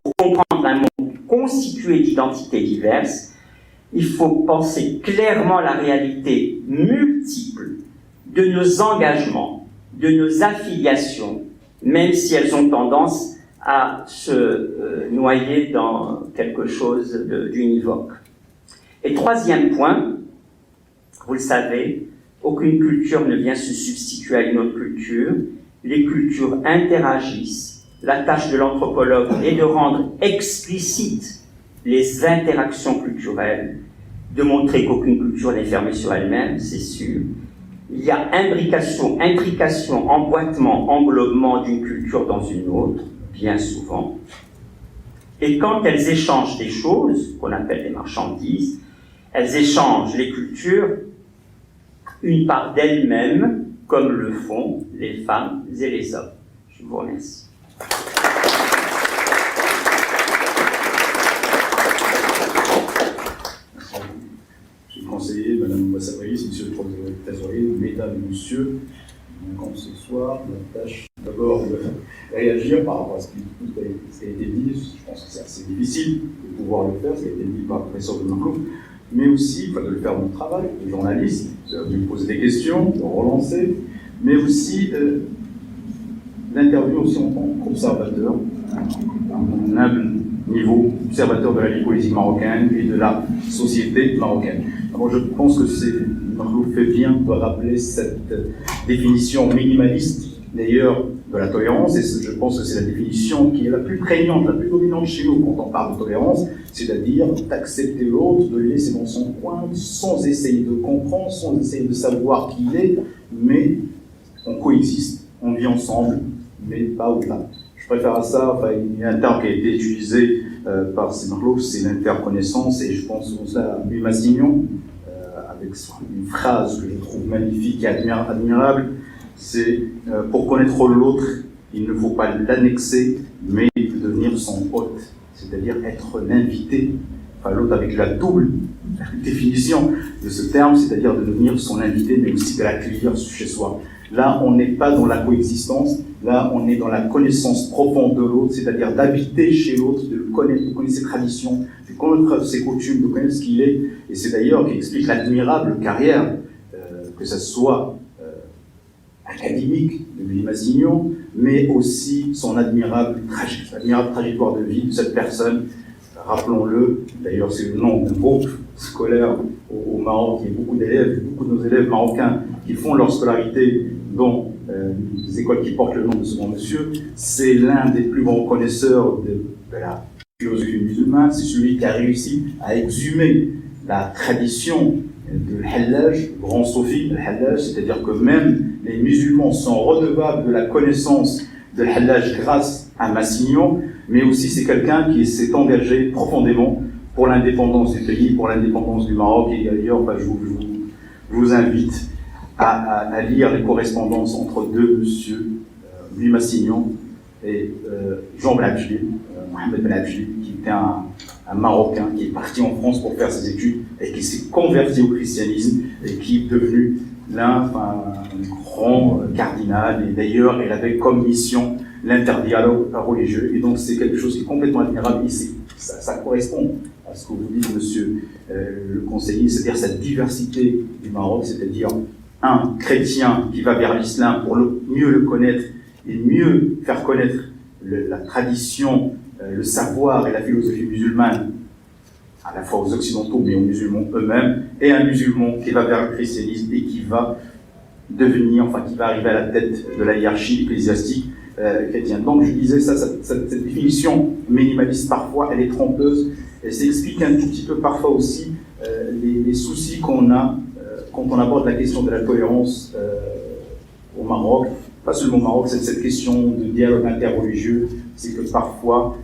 Pour comprendre un monde constitué d'identités diverses, il faut penser clairement la réalité multiple de nos engagements, de nos affiliations, même si elles ont tendance à se noyer dans quelque chose d'univoque. Et troisième point, vous le savez, aucune culture ne vient se substituer à une autre culture, les cultures interagissent. La tâche de l'anthropologue est de rendre explicites les interactions culturelles, de montrer qu'aucune culture n'est fermée sur elle-même, c'est sûr. Il y a intrication, emboîtement, englobement d'une culture dans une autre, bien souvent. Et quand elles échangent des choses, qu'on appelle des marchandises, elles échangent les cultures, une part d'elles-mêmes, comme le font les femmes et les hommes. Je vous remercie. Monsieur le conseiller, madame l'ambassadrice, monsieur le trésorier, mesdames et messieurs, donc ce soir, la tâche d'abord de réagir par rapport à ce qui a été dit. Je pense que c'est assez difficile de pouvoir le faire, ce qui a été dit par le professeur de Marlouf, mais aussi de le faire mon travail de journaliste, de me poser des questions, de relancer, mais aussi d'intervenir aussi en tant qu'observateur, à mon humble niveau, observateur de la vie politique marocaine et de la société marocaine. Alors je pense que Marlouf fait bien de rappeler cette définition minimaliste, d'ailleurs, de la tolérance, et je pense que c'est la définition qui est la plus prégnante, la plus dominante chez nous quand on parle de tolérance, c'est-à-dire d'accepter l'autre, de le laisser dans son coin, sans essayer de comprendre, sans essayer de savoir qui il est, mais on coexiste, on vit ensemble, mais pas au-delà. Je préfère à ça, il y a un terme qui a été utilisé par Marlouf, c'est l'interconnaissance, et je pense que ça, Louis Massignon, avec une phrase que je trouve magnifique et admirable, c'est pour connaître l'autre, il ne faut pas l'annexer, mais devenir son hôte, c'est-à-dire être l'invité. Enfin, l'autre avec la double définition de ce terme, c'est-à-dire de devenir son invité, mais aussi de l'accueillir chez soi. Là, on n'est pas dans la coexistence, là, on est dans la connaissance profonde de l'autre, c'est-à-dire d'habiter chez l'autre, de le connaître, de connaître ses traditions, de connaître ses coutumes, de connaître ce qu'il est. Et c'est d'ailleurs qui explique l'admirable carrière, que ce soit académique de Louis Massignon, mais aussi son admirable trajectoire de vie de cette personne. Rappelons-le, d'ailleurs c'est le nom d'un groupe scolaire au Maroc, il y a beaucoup d'élèves, beaucoup de nos élèves marocains qui font leur scolarité dans des écoles qui portent le nom de ce grand monsieur. C'est l'un des plus grands connaisseurs de la philosophie musulmane, c'est celui qui a réussi à exhumer la tradition de l'Hallaj, le grand Sofi, le Hallaj, c'est-à-dire que même les musulmans sont redevables de la connaissance de l'Hallaj grâce à Massignon, mais aussi c'est quelqu'un qui s'est engagé profondément pour l'indépendance du pays, pour l'indépendance du Maroc, et d'ailleurs je vous invite à lire les correspondances entre deux monsieur, Louis Massignon et Jean Belabjli, Mohamed Belabjli, qui était un Marocain qui est parti en France pour faire ses études et qui s'est converti au christianisme et qui est devenu un grand cardinal. Et d'ailleurs, il avait comme mission l'interdialogue religieux. Et donc, c'est quelque chose qui est complètement admirable. Et ça correspond à ce que vous dites, monsieur le conseiller, c'est-à-dire cette diversité du Maroc, c'est-à-dire un chrétien qui va vers l'islam pour mieux le connaître et mieux faire connaître la tradition, le savoir et la philosophie musulmane, à la fois aux occidentaux mais aux musulmans eux-mêmes, et un musulman qui va vers le christianisme et qui va qui va arriver à la tête de la hiérarchie ecclésiastique chrétienne. Donc je disais cette définition minimaliste parfois elle est trompeuse, elle s'explique un tout petit peu parfois aussi les soucis qu'on a quand on aborde la question de la tolérance au Maroc, pas seulement au Maroc, c'est cette question de dialogue interreligieux, c'est que parfois,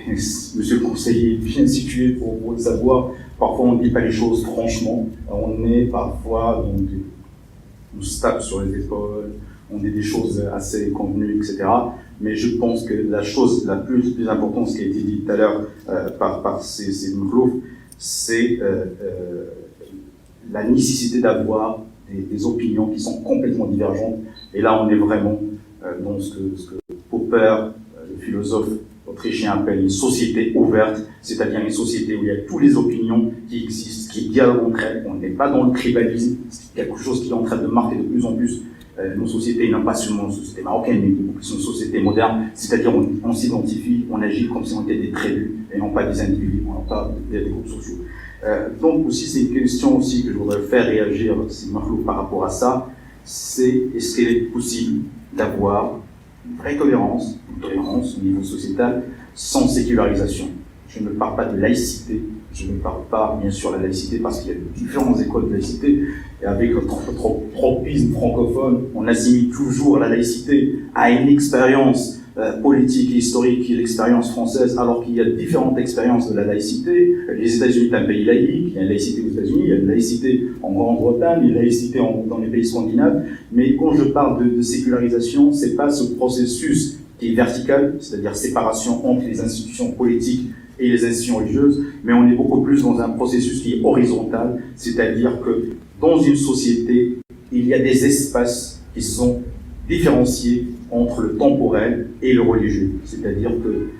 monsieur le conseiller est bien situé pour le savoir, parfois on ne dit pas les choses franchement, on est parfois, on se tape sur les épaules, on dit des choses assez convenues, etc. Mais je pense que la chose la plus importante, ce qui a été dit tout à l'heure par ces Marlouf, c'est la nécessité d'avoir des opinions qui sont complètement divergentes. Et là, on est vraiment dans ce que Popper, le philosophe autrichien, appelle une société ouverte, c'est-à-dire une société où il y a toutes les opinions qui existent, qui dialoguent entre elles. On n'est pas dans le tribalisme, c'est quelque chose qui est en train de marquer de plus en plus nos sociétés, et non pas seulement nos sociétés marocaines, mais beaucoup plus nos sociétés modernes, c'est-à-dire on s'identifie, on agit comme si on était des tribus, et non pas des individus, non pas des groupes sociaux. Donc aussi, c'est une question aussi que je voudrais faire réagir Marlouf par rapport à ça, c'est est-ce qu'il est possible d'avoir une vraie tolérance au niveau sociétal, sans sécularisation. Je ne parle pas de laïcité, je ne parle pas bien sûr de la laïcité parce qu'il y a différentes écoles de laïcité, et avec notre tropisme francophone, on assimile toujours la laïcité à une expérience politique et historique qui est l'expérience française, alors qu'il y a différentes expériences de la laïcité. Les États-Unis est un pays laïque, il y a une laïcité aux États-Unis, il y a une laïcité en Grande-Bretagne, une laïcité dans les pays scandinaves, mais quand je parle de sécularisation, c'est pas ce processus qui est vertical, c'est-à-dire séparation entre les institutions politiques et les institutions religieuses, mais on est beaucoup plus dans un processus qui est horizontal, c'est-à-dire que dans une société, il y a des espaces qui sont différenciés entre le temporel et le religieux. C'est-à-dire que,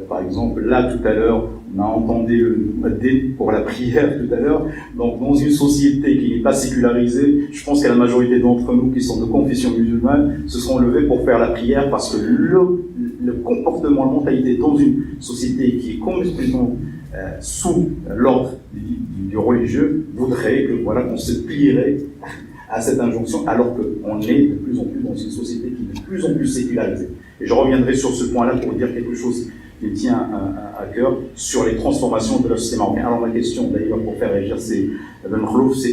par exemple, là, tout à l'heure, on a entendu le D pour la prière tout à l'heure. Donc, dans une société qui n'est pas sécularisée, je pense que la majorité d'entre nous qui sont de confession musulmane se sont levés pour faire la prière parce que le comportement, la mentalité dans une société qui est complètement sous l'ordre du religieux voudrait que, voilà, qu'on se plierait à cette injonction, alors qu'on est de plus en plus dans une société qui est de plus en plus sécularisée. Et je reviendrai sur ce point-là pour dire quelque chose qui me tient à cœur sur les transformations de la société marocaine. Alors ma question d'ailleurs pour faire réagir, c'est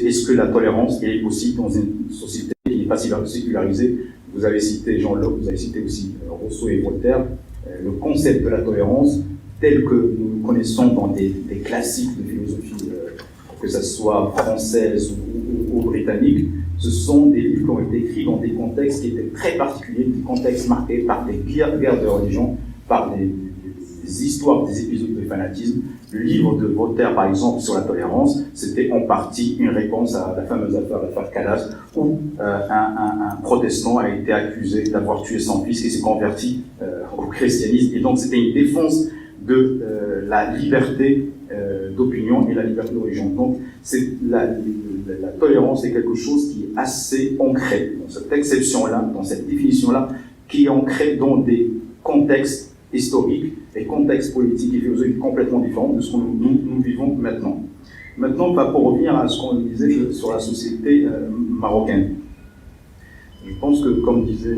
est-ce que la tolérance est possible dans une société qui n'est pas sécularisée? Vous avez cité Jean Locke, vous avez cité aussi Rousseau et Voltaire. Le concept de la tolérance, tel que nous le connaissons dans des classiques de philosophie, que ce soit française ou britannique, ce sont des livres qui ont été écrits dans des contextes qui étaient très particuliers, des contextes marqués par des guerres de religion, par des histoires, des épisodes de fanatisme. Le livre de Voltaire, par exemple, sur la tolérance, c'était en partie une réponse à la fameuse affaire Calas, où un protestant a été accusé d'avoir tué son fils et s'est converti au christianisme. Et donc c'était une défense de la liberté d'opinion et la liberté de religion. Donc la tolérance est quelque chose qui est assez ancré dans cette exception-là, dans cette définition-là, qui est ancrée dans des contextes historiques et contextes politiques et philosophiques complètement différents de ce que nous vivons maintenant. Maintenant, pour revenir à ce qu'on disait sur la société marocaine. Je pense que, comme disait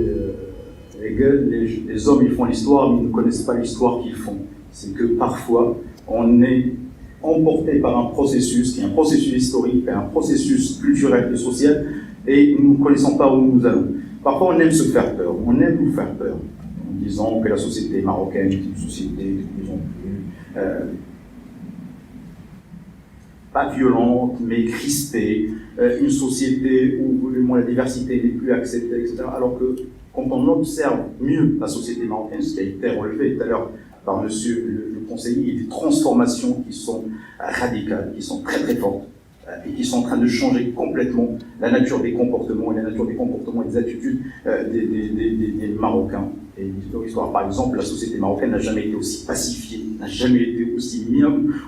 Hegel, les hommes ils font l'histoire, mais ils ne connaissent pas l'histoire qu'ils font. C'est que parfois, on est emporté par un processus qui est un processus historique, un processus culturel et social, et nous ne connaissons pas où nous allons. Parfois, on aime se faire peur, on aime nous faire peur, en disant que la société marocaine est une société de plus en plus, pas violente, mais crispée, une société où la diversité n'est plus acceptée, etc. Alors que, quand on observe mieux la société marocaine, ce qui a été relevé tout à l'heure par monsieur le conseiller, il y a des transformations qui sont radicales, qui sont très très fortes, et qui sont en train de changer complètement la nature des comportements, et la nature des comportements et des attitudes des Marocains. Et l'histoire, par exemple, la société marocaine n'a jamais été aussi pacifiée, n'a jamais été aussi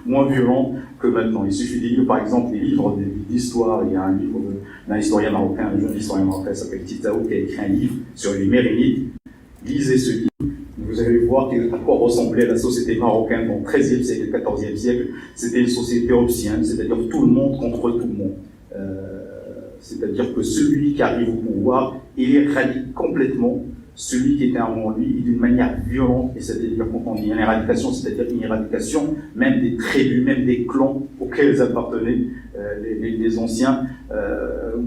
moins violente que maintenant. Il suffit de lire, par exemple, des livres d'histoire. Il y a un livre d'un historien marocain, un jeune historien marocain qui s'appelle Titaou, qui a écrit un livre sur les Mérinides. Lisez ce livre. Vous allez voir à quoi ressemblait la société marocaine au XIIIe siècle et XIVe siècle. C'était une société hobbesienne, c'est-à-dire tout le monde contre tout le monde. C'est-à-dire que celui qui arrive au pouvoir, il éradique complètement celui qui était avant lui, d'une manière violente. Et c'est-à-dire, quand on dit une éradication, c'est-à-dire une éradication même des tribus, même des clans auxquels appartenaient les anciens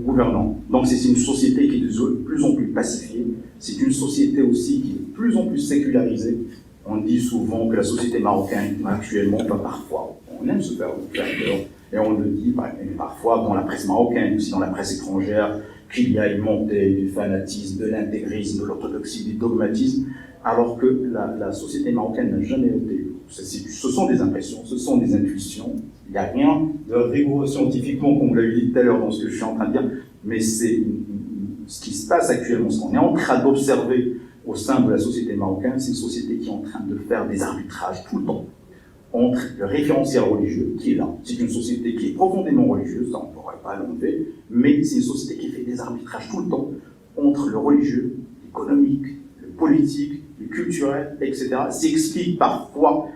gouvernants. Donc c'est une société qui est de plus en plus pacifiée. C'est une société aussi qui est de plus en plus sécularisée. On dit souvent que la société marocaine, actuellement, parfois, on aime se faire peur, et on le dit parfois dans la presse marocaine, aussi dans la presse étrangère, qu'il y a une montée du fanatisme, de l'intégrisme, de l'orthodoxie, du dogmatisme, alors que la société marocaine n'a jamais été. Ce sont des impressions, ce sont des intuitions. Il n'y a rien de rigoureux scientifiquement, comme vous l'avez dit tout à l'heure dans ce que je suis en train de dire, mais c'est ce qui se passe actuellement, ce qu'on est en train d'observer au sein de la société marocaine, c'est une société qui est en train de faire des arbitrages tout le temps entre le référentiel religieux qui est là. C'est une société qui est profondément religieuse, ça on ne pourrait pas l'enlever, mais c'est une société qui fait des arbitrages tout le temps entre le religieux, l'économique, le politique, le culturel, etc. S'explique parfois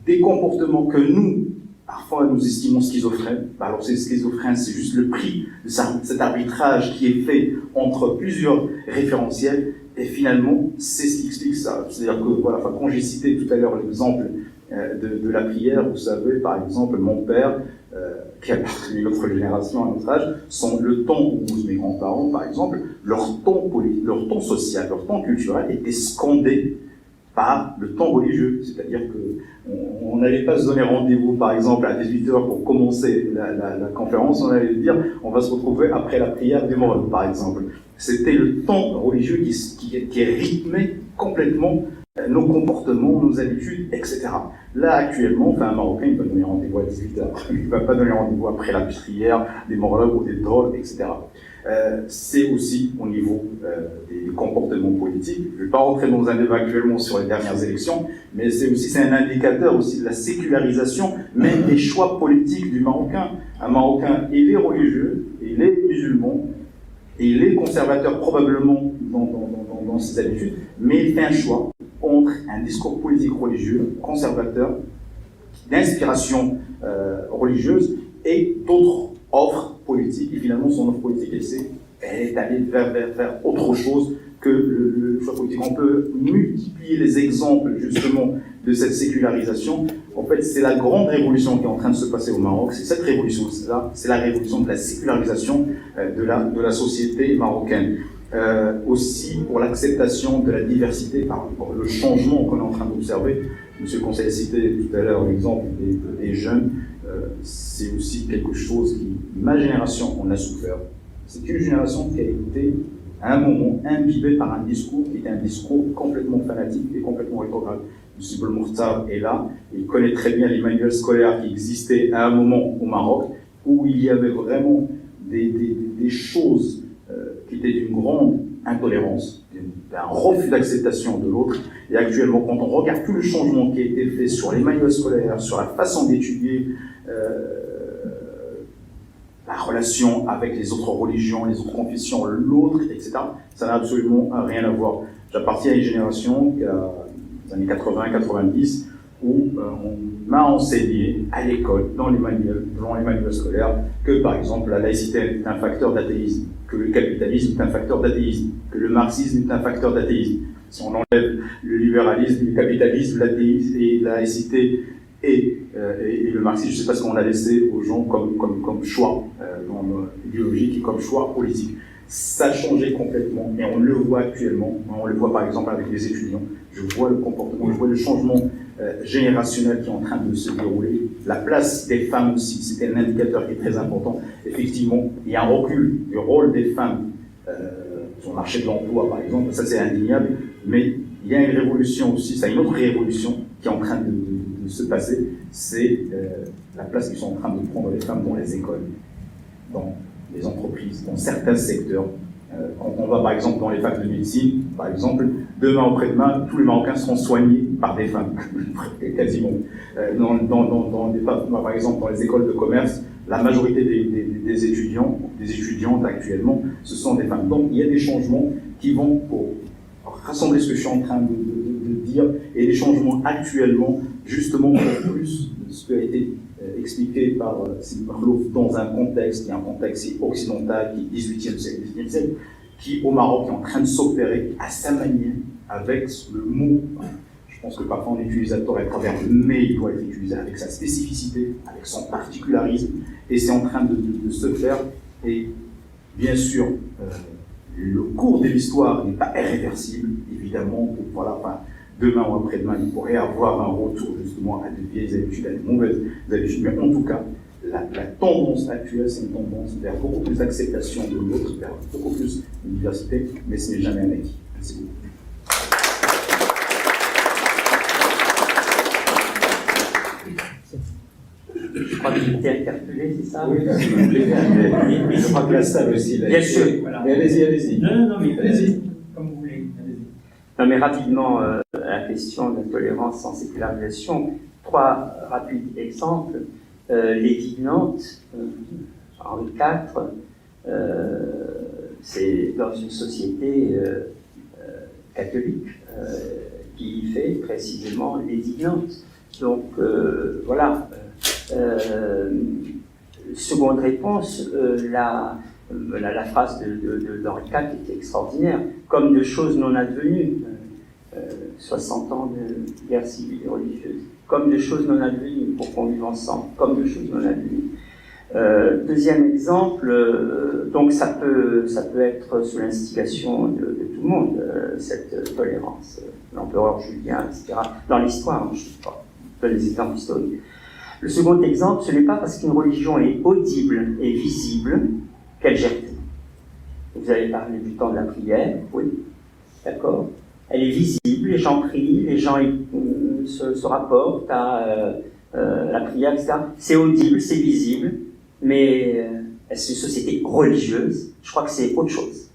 des comportements que nous, parfois nous estimons schizophrènes. Alors c'est schizophrène, c'est juste le prix de cet arbitrage qui est fait entre plusieurs référentiels Et finalement, c'est ce qui explique ça. C'est-à-dire que, voilà, quand j'ai cité tout à l'heure l'exemple de la prière, vous savez, par exemple, mon père, qui appartient à une autre génération, à notre âge, le ton, ou mes grands-parents, par exemple, leur ton social, leur ton culturel était scandé par le temps religieux. C'est-à-dire qu'on n'allait pas se donner rendez-vous, par exemple, à 18h pour commencer la conférence, on allait dire, on va se retrouver après la prière du Maroc, par exemple. C'était le temps religieux qui rythmait complètement nos comportements, nos habitudes, etc. Là, actuellement, un Marocain, il va donner rendez-vous à 18h. Il ne va pas donner rendez-vous après la prière, des morlogs ou des drôles, etc. C'est aussi au niveau des comportements politiques. Je ne vais pas rentrer dans un débat actuellement sur les dernières élections, mais c'est un indicateur aussi de la sécularisation, même des choix politiques du Marocain. Un Marocain, il est religieux, il est musulman, et il est conservateur probablement dans ses habitudes, mais il fait un choix entre un discours politique religieux, conservateur, d'inspiration religieuse, et d'autres offres politiques. Et finalement, son offre politique, elle est allée vers autre chose que le choix politique. On peut multiplier les exemples, justement, de cette sécularisation. En fait, c'est la grande révolution qui est en train de se passer au Maroc. C'est cette révolution-là, c'est la révolution de la sécularisation de la société marocaine. Aussi pour l'acceptation de la diversité, par le changement qu'on est en train d'observer. Monsieur le conseiller citait tout à l'heure l'exemple des jeunes. C'est aussi quelque chose qui, ma génération, en a souffert. C'est une génération qui a été, à un moment, imbibée par un discours qui était un discours complètement fanatique et complètement rétrograde. M. Belmokhtar est là, il connaît très bien les manuels scolaires qui existaient à un moment au Maroc, où il y avait vraiment des choses qui étaient d'une grande intolérance, d'un refus d'acceptation de l'autre. Et actuellement, quand on regarde tout le changement qui a été fait sur les manuels scolaires, sur la façon d'étudier la relation avec les autres religions, les autres confessions, l'autre, etc., ça n'a absolument rien à voir. J'appartiens à une génération qui a les années 80-90, où on m'a enseigné à l'école, dans les manuels scolaires, que par exemple la laïcité est un facteur d'athéisme, que le capitalisme est un facteur d'athéisme, que le marxisme est un facteur d'athéisme. Si on enlève le libéralisme, le capitalisme, l'athéisme et la laïcité et le marxisme, je ne sais pas ce qu'on a laissé aux gens comme choix idéologique et comme choix politique. Ça a changé complètement, et on le voit actuellement. On le voit par exemple avec les étudiants. Je vois le comportement, je vois le changement générationnel qui est en train de se dérouler. La place des femmes aussi, c'était un indicateur qui est très important. Effectivement, il y a un recul du rôle des femmes sur le marché de l'emploi, par exemple. Ça, c'est indéniable. Mais il y a une révolution aussi, c'est une autre révolution qui est en train de se passer. C'est la place qu'ils sont en train de prendre les femmes dans les écoles, dans les entreprises, dans certains secteurs. Quand on va par exemple dans les facs de médecine, par exemple, demain après-demain, tous les Marocains seront soignés par des femmes, quasiment. Dans des facs, par exemple, dans les écoles de commerce, la majorité des étudiantes actuellement, ce sont des femmes. Donc il y a des changements qui vont, pour rassembler ce que je suis en train de dire, et des changements actuellement, justement, pour plus de ce qui a été expliqué par Sidi Makhlouf dans un contexte qui est un contexte occidental, qui est 18e siècle, 19e siècle, qui au Maroc est en train de s'opérer à sa manière, avec le mot. Je pense que parfois on utilise à tort et à travers, mais il doit être utilisé avec sa spécificité, avec son particularisme, et c'est en train de se faire. Et bien sûr, le cours de l'histoire n'est pas irréversible, évidemment. Voilà, demain ou après-demain, il pourrait avoir un retour justement à de vieilles habitudes, à de mauvaises habitudes, mais en tout cas, la tendance actuelle, c'est une tendance vers beaucoup plus d'acceptation de l'autre, vers beaucoup plus de diversité, mais ce n'est jamais un acquis. Merci beaucoup. Je crois qu'il était interpellé, c'est ça? Oui, si vous voulez bien, mais je crois que la salle aussi. Bien sûr. Voilà. Mais allez-y. Non, mais allez-y, comme vous voulez. Allez-y. Non, mais rapidement, la question de la tolérance sans sécularisation. 3 rapides exemples. L'édit de Nantes, Henri IV, c'est dans une société catholique qui fait précisément l'édit de Nantes. Donc, voilà. Seconde réponse, la phrase d'Henri IV était extraordinaire, comme de choses non advenues, 60 ans de guerre civile et religieuse, comme de choses non advenues pour qu'on vive ensemble, comme de choses non advenues. Deuxième exemple, donc ça peut être sous l'instigation de tout le monde, cette tolérance, l'empereur Julien, etc. Dans l'histoire, je ne sais pas, je donne des exemples historiques. Le second exemple, ce n'est pas parce qu'une religion est audible et visible qu'elle gère tout. Vous avez parlé du temps de la prière, oui, d'accord. Elle est visible, les gens prient, les gens se rapportent à la prière, etc. C'est audible, c'est visible, mais est-ce une société religieuse? Je crois que c'est autre chose.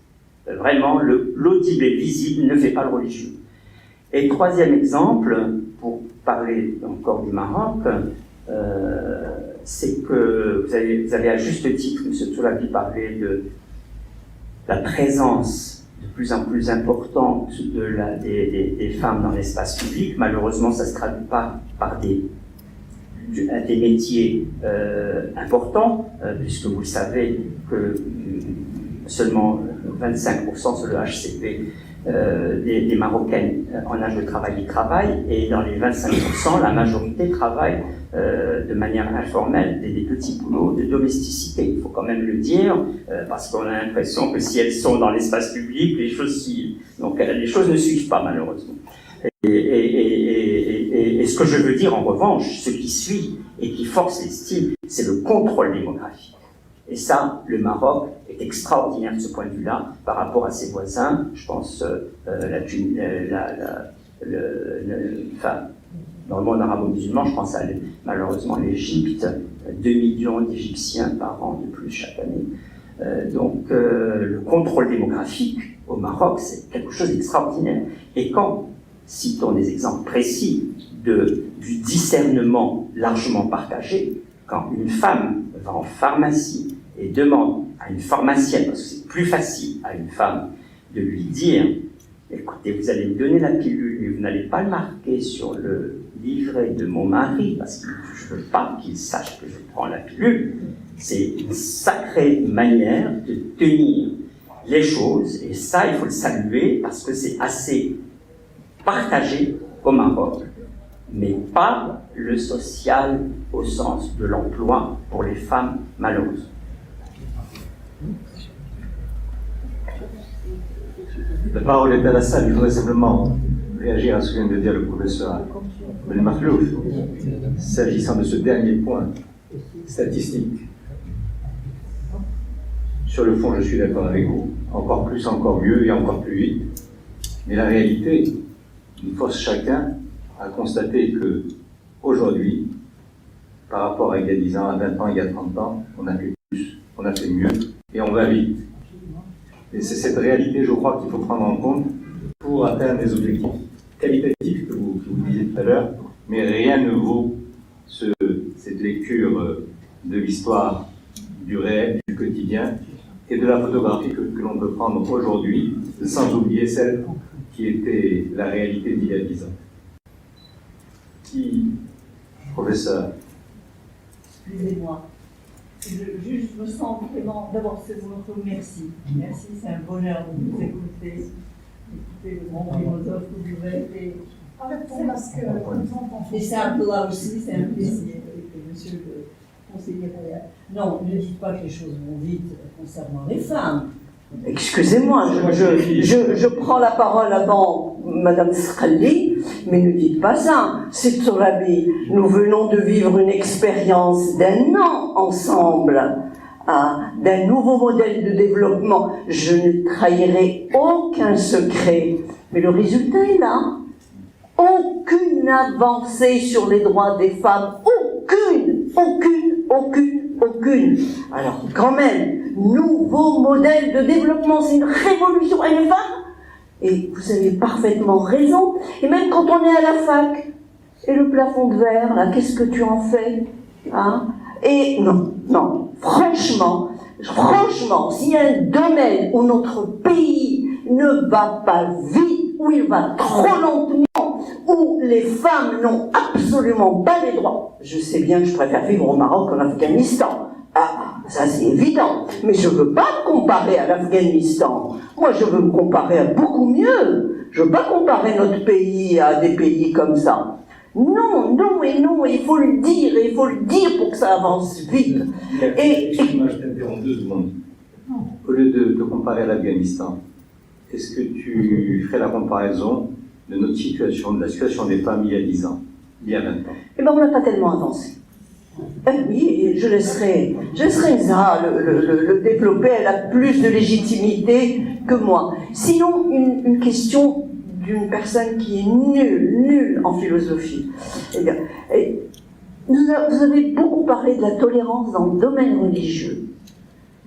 Vraiment, l'audible et le visible ne fait pas le religieux. Et troisième exemple, pour parler encore du Maroc, c'est que vous avez à juste titre, M. Toulabi, parlé de la présence de plus en plus importante des femmes dans l'espace public. Malheureusement, ça ne se traduit pas par des métiers importants, puisque vous le savez que seulement 25% sur le HCP des Marocaines en âge de travail y travaillent, et dans les 25%, la majorité travaille de manière informelle, des petits boulots de domesticité. Il faut quand même le dire, parce qu'on a l'impression que si elles sont dans l'espace public, les choses suivent. Donc les choses ne suivent pas, malheureusement. Et ce que je veux dire, en revanche, ce qui suit et qui force l'estime, c'est le contrôle démographique. Et ça, le Maroc est extraordinaire de ce point de vue-là, par rapport à ses voisins. Je pense dans le monde arabo-musulman, je pense malheureusement à l'Égypte, 2 millions d'Égyptiens par an de plus chaque année. Donc le contrôle démographique au Maroc, c'est quelque chose d'extraordinaire. Et quand, citons des exemples précis du discernement largement partagé, quand une femme va en pharmacie et demande à une pharmacienne, parce que c'est plus facile à une femme de lui dire « Écoutez, vous allez me donner la pilule, mais vous n'allez pas le marquer sur le livret de mon mari, parce que je ne veux pas qu'il sache que je prends la pilule. » C'est une sacrée manière de tenir les choses, et ça, il faut le saluer, parce que c'est assez partagé au Maroc, mais pas le social au sens de l'emploi pour les femmes malheureuses. La parole est à la salle, il faudrait simplement réagir à ce que vient de dire le professeur Ben Makhlouf, s'agissant de ce dernier point statistique. Sur le fond, je suis d'accord avec vous, encore plus, encore mieux et encore plus vite, mais la réalité, il force chacun à constater que aujourd'hui, par rapport à il y a 10 ans, à 20 ans, il y a 30 ans, on a fait plus, on a fait mieux, et on va vite. Et c'est cette réalité, je crois, qu'il faut prendre en compte pour atteindre des objectifs qualitatifs que vous disiez tout à l'heure, mais rien ne vaut cette lecture de l'histoire, du réel, du quotidien, et de la photographie que l'on peut prendre aujourd'hui, sans oublier celle qui était la réalité d'il y a 10 ans. Professeur. Excusez-moi. Je me sens vraiment, d'abord c'est votre merci. Merci, c'est un bonheur de vous écouter. Écouter le grand philosophe que vous êtes. Et c'est un peu là aussi, c'est un plaisir avec monsieur le conseiller royal. Non, ne dites pas que les choses vont vite concernant les femmes. Excusez-moi, je prends la parole avant Madame Sralli, mais ne dites pas ça. C'est Toulabi. Nous venons de vivre une expérience d'1 an ensemble, d'un nouveau modèle de développement. Je ne trahirai aucun secret, mais le résultat est là. Aucune avancée sur les droits des femmes, aucune. Alors quand même, nouveau modèle de développement, c'est une révolution, elle est femme. Et vous avez parfaitement raison. Et même quand on est à la fac, et le plafond de verre, là, qu'est-ce que tu en fais, hein? Et non, franchement, s'il y a un domaine où notre pays ne va pas vite, où il va trop lentement, où les femmes n'ont absolument pas les droits, je sais bien que je préfère vivre au Maroc qu'en Afghanistan. Ça, c'est évident. Mais je ne veux pas me comparer à l'Afghanistan. Moi, je veux me comparer à beaucoup mieux. Je ne veux pas comparer notre pays à des pays comme ça. Non, non et non, il faut le dire, et il faut le dire pour que ça avance vite. Excuse-moi, je t'interromps 2 secondes. Au lieu de te comparer à l'Afghanistan, est-ce que tu ferais la comparaison de notre situation, de la situation des femmes il y a 10 ans, il y a 20 ans? Eh bien, on n'a pas tellement avancé. Oui, je laisserai Zahra le développer, elle a plus de légitimité que moi. Sinon, une question d'une personne qui est nulle en philosophie. Eh bien, vous avez beaucoup parlé de la tolérance dans le domaine religieux,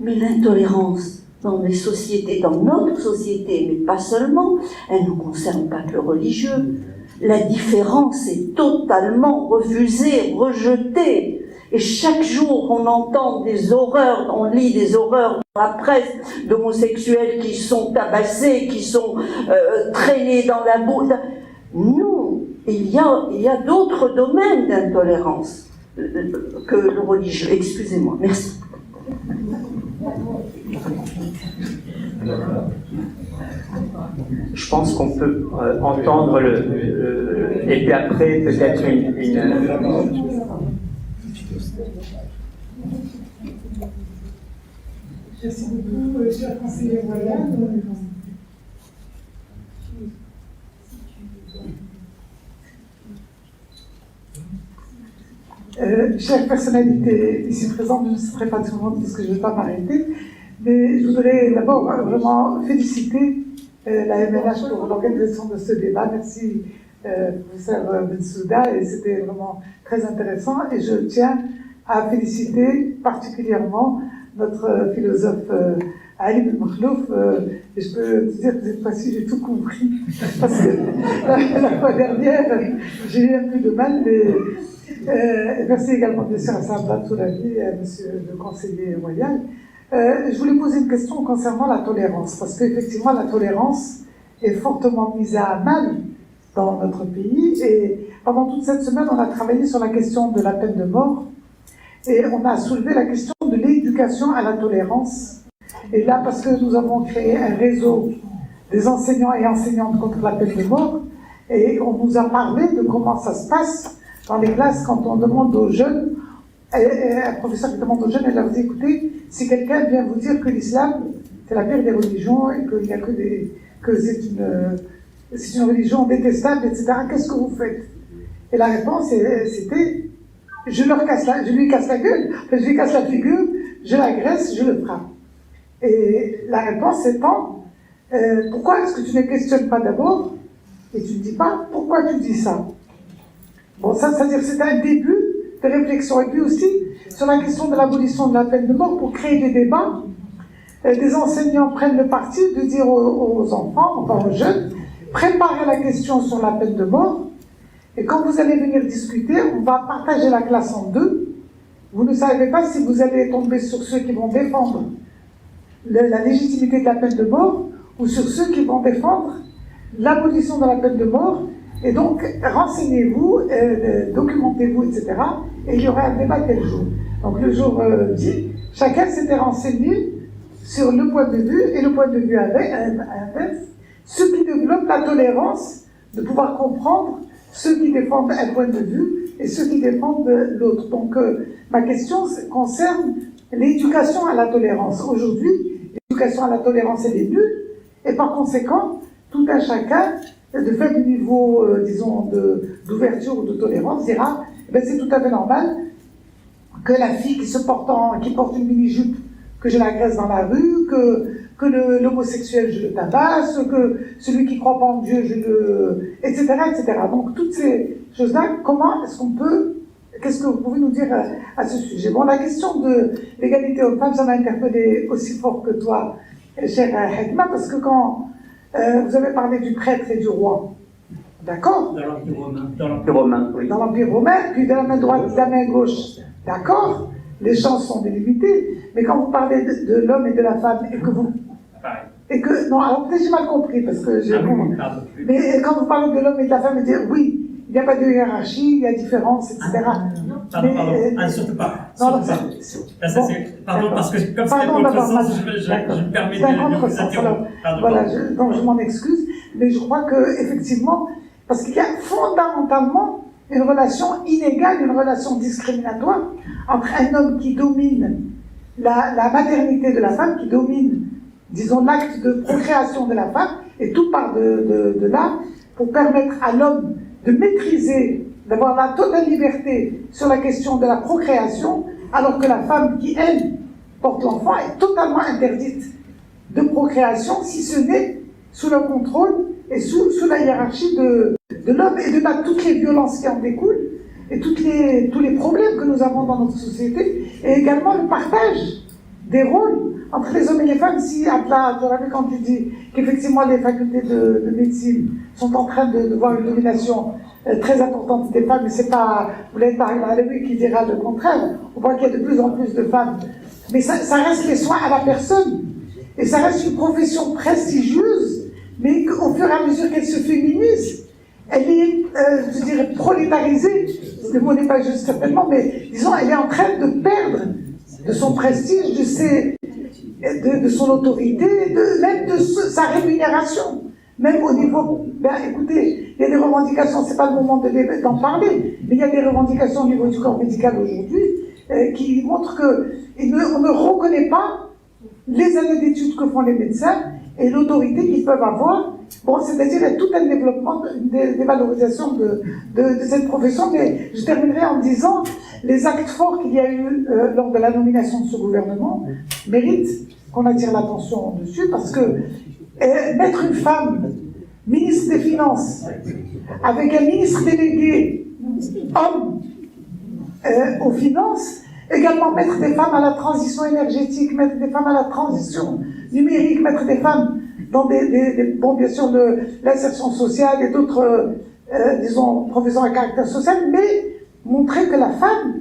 mais l'intolérance dans les sociétés, dans notre société, mais pas seulement, elle ne concerne pas que le religieux. La différence est totalement refusée, rejetée. Et chaque jour, on entend des horreurs, on lit des horreurs dans la presse d'homosexuels qui sont tabassés, qui sont traînés dans la boue. Nous, il y a d'autres domaines d'intolérance que le religieux. Excusez-moi, merci. Je pense qu'on peut entendre et puis après peut-être Merci beaucoup, cher conseiller royal. Chère personnalité ici présente, je ne citerai pas tout le monde parce que je ne vais pas m'arrêter, mais je voudrais d'abord vraiment féliciter la MNH pour l'organisation de ce débat. Merci, professeur Bensouda, et c'était vraiment très intéressant. Et je tiens à féliciter particulièrement notre philosophe Ali Ben Makhlouf. Et je peux te dire que cette fois-ci, j'ai tout compris, parce que la fois dernière, j'ai eu un peu de mal, mais merci également bien sûr à Sabra Toulabi, à monsieur le conseiller royal. Je voulais poser une question concernant la tolérance, parce qu'effectivement la tolérance est fortement mise à mal dans notre pays, et pendant toute cette semaine on a travaillé sur la question de la peine de mort, et on a soulevé la question de l'éducation à la tolérance. Et là, parce que nous avons créé un réseau des enseignants et enseignantes contre la peine de mort, et on nous a parlé de comment ça se passe dans les classes quand on demande aux jeunes, un professeur qui demande aux jeunes, elle leur dit, écoutez, si quelqu'un vient vous dire que l'islam, c'est la pire des religions, et qu'il n'y a que c'est une religion détestable, etc., qu'est-ce que vous faites? Et la réponse, c'était, je lui casse la gueule, je lui casse la figure, je l'agresse, je le frappe. Et la réponse étant, pourquoi est-ce que tu ne questionnes pas d'abord, et tu ne dis pas, pourquoi tu dis ça? Bon, ça, c'est-à-dire que c'est un début de réflexion. Et puis aussi, sur la question de l'abolition de la peine de mort, pour créer des débats, des enseignants prennent le parti de dire aux enfants, enfin aux jeunes, préparez la question sur la peine de mort, et quand vous allez venir discuter, on va partager la classe en deux. Vous ne savez pas si vous allez tomber sur ceux qui vont défendre la légitimité de la peine de mort, ou sur ceux qui vont défendre l'abolition de la peine de mort. Et donc, renseignez-vous, documentez-vous, etc. Et il y aura un débat tel jour. Donc, le jour dit, chacun s'était renseigné sur le point de vue, et le point de vue inverse, ceux qui développent la tolérance, de pouvoir comprendre ceux qui défendent un point de vue et ceux qui défendent l'autre. Donc, ma question concerne l'éducation à la tolérance. Aujourd'hui, l'éducation à la tolérance, elle est nulle, et par conséquent, tout un chacun de faible niveau, disons, d'ouverture ou de tolérance, dira, ben, c'est tout à fait normal que la fille qui porte une mini-jupe, que je l'agresse dans la rue, que l'homosexuel, je le tabasse, que celui qui ne croit pas en Dieu, etc., etc. Donc, toutes ces choses-là, comment est-ce qu'on peut... Qu'est-ce que vous pouvez nous dire à ce sujet? Bon, la question de l'égalité homme-femme, ça m'a interpellé aussi fort que toi, cher Hekma, parce que quand vous avez parlé du prêtre et du roi, d'accord? Dans l'Empire romain. Oui. Dans l'Empire romain, puis de la main droite, de la main gauche, d'accord? Les chances sont délimitées, mais quand vous parlez de l'homme et de la femme, et que vous... Et que, non, alors peut-être j'ai mal compris, parce que j'ai... Mais quand vous parlez de l'homme et de la femme, dire oui, il n'y a pas de hiérarchie, il y a différence, etc. Pardon, surtout pas. Non, Pardon, parce que comme c'était pour l'autre sens, je me permets de vous interrompre. Voilà, donc je m'en excuse, mais je crois qu'effectivement, parce qu'il y a fondamentalement une relation inégale, une relation discriminatoire entre un homme qui domine la maternité de la femme, qui domine, disons, l'acte de procréation de la femme, et tout part de là, pour permettre à l'homme de maîtriser, d'avoir la totale liberté sur la question de la procréation, alors que la femme qui, elle, porte l'enfant est totalement interdite de procréation, si ce n'est sous le contrôle et sous la hiérarchie de l'homme, et de là toutes les violences qui en découlent, et tous les problèmes que nous avons dans notre société, et également le partage des rôles entre les hommes et les femmes. Si Atla, quand tu dis qu'effectivement les facultés de médecine sont en train de voir une domination très importante des femmes, mais c'est pas, vous l'avez par exemple qui dira le contraire, on voit qu'il y a de plus en plus de femmes, mais ça reste les soins à la personne, et ça reste une profession prestigieuse, mais au fur et à mesure qu'elle se féminise, elle est, je dirais, prolétarisée, le mot n'est pas juste certainement, mais disons, elle est en train de perdre de son prestige, de son autorité, même de sa rémunération, même au niveau, écoutez, il y a des revendications, c'est pas le moment d'en parler, mais il y a des revendications au niveau du corps médical aujourd'hui qui montrent qu'on ne reconnaît pas les années d'études que font les médecins et l'autorité qu'ils peuvent avoir. Bon, c'est-à-dire il y a tout un développement, des valorisations de cette profession, mais je terminerai en disant les actes forts qu'il y a eu lors de la nomination de ce gouvernement méritent qu'on attire l'attention dessus, parce que mettre une femme ministre des Finances avec un ministre délégué homme aux finances, également mettre des femmes à la transition énergétique, mettre des femmes à la transition numérique, mettre des femmes dans bon, bien sûr, l'insertion sociale et d'autres, disons, professions à caractère social, mais montrer que la femme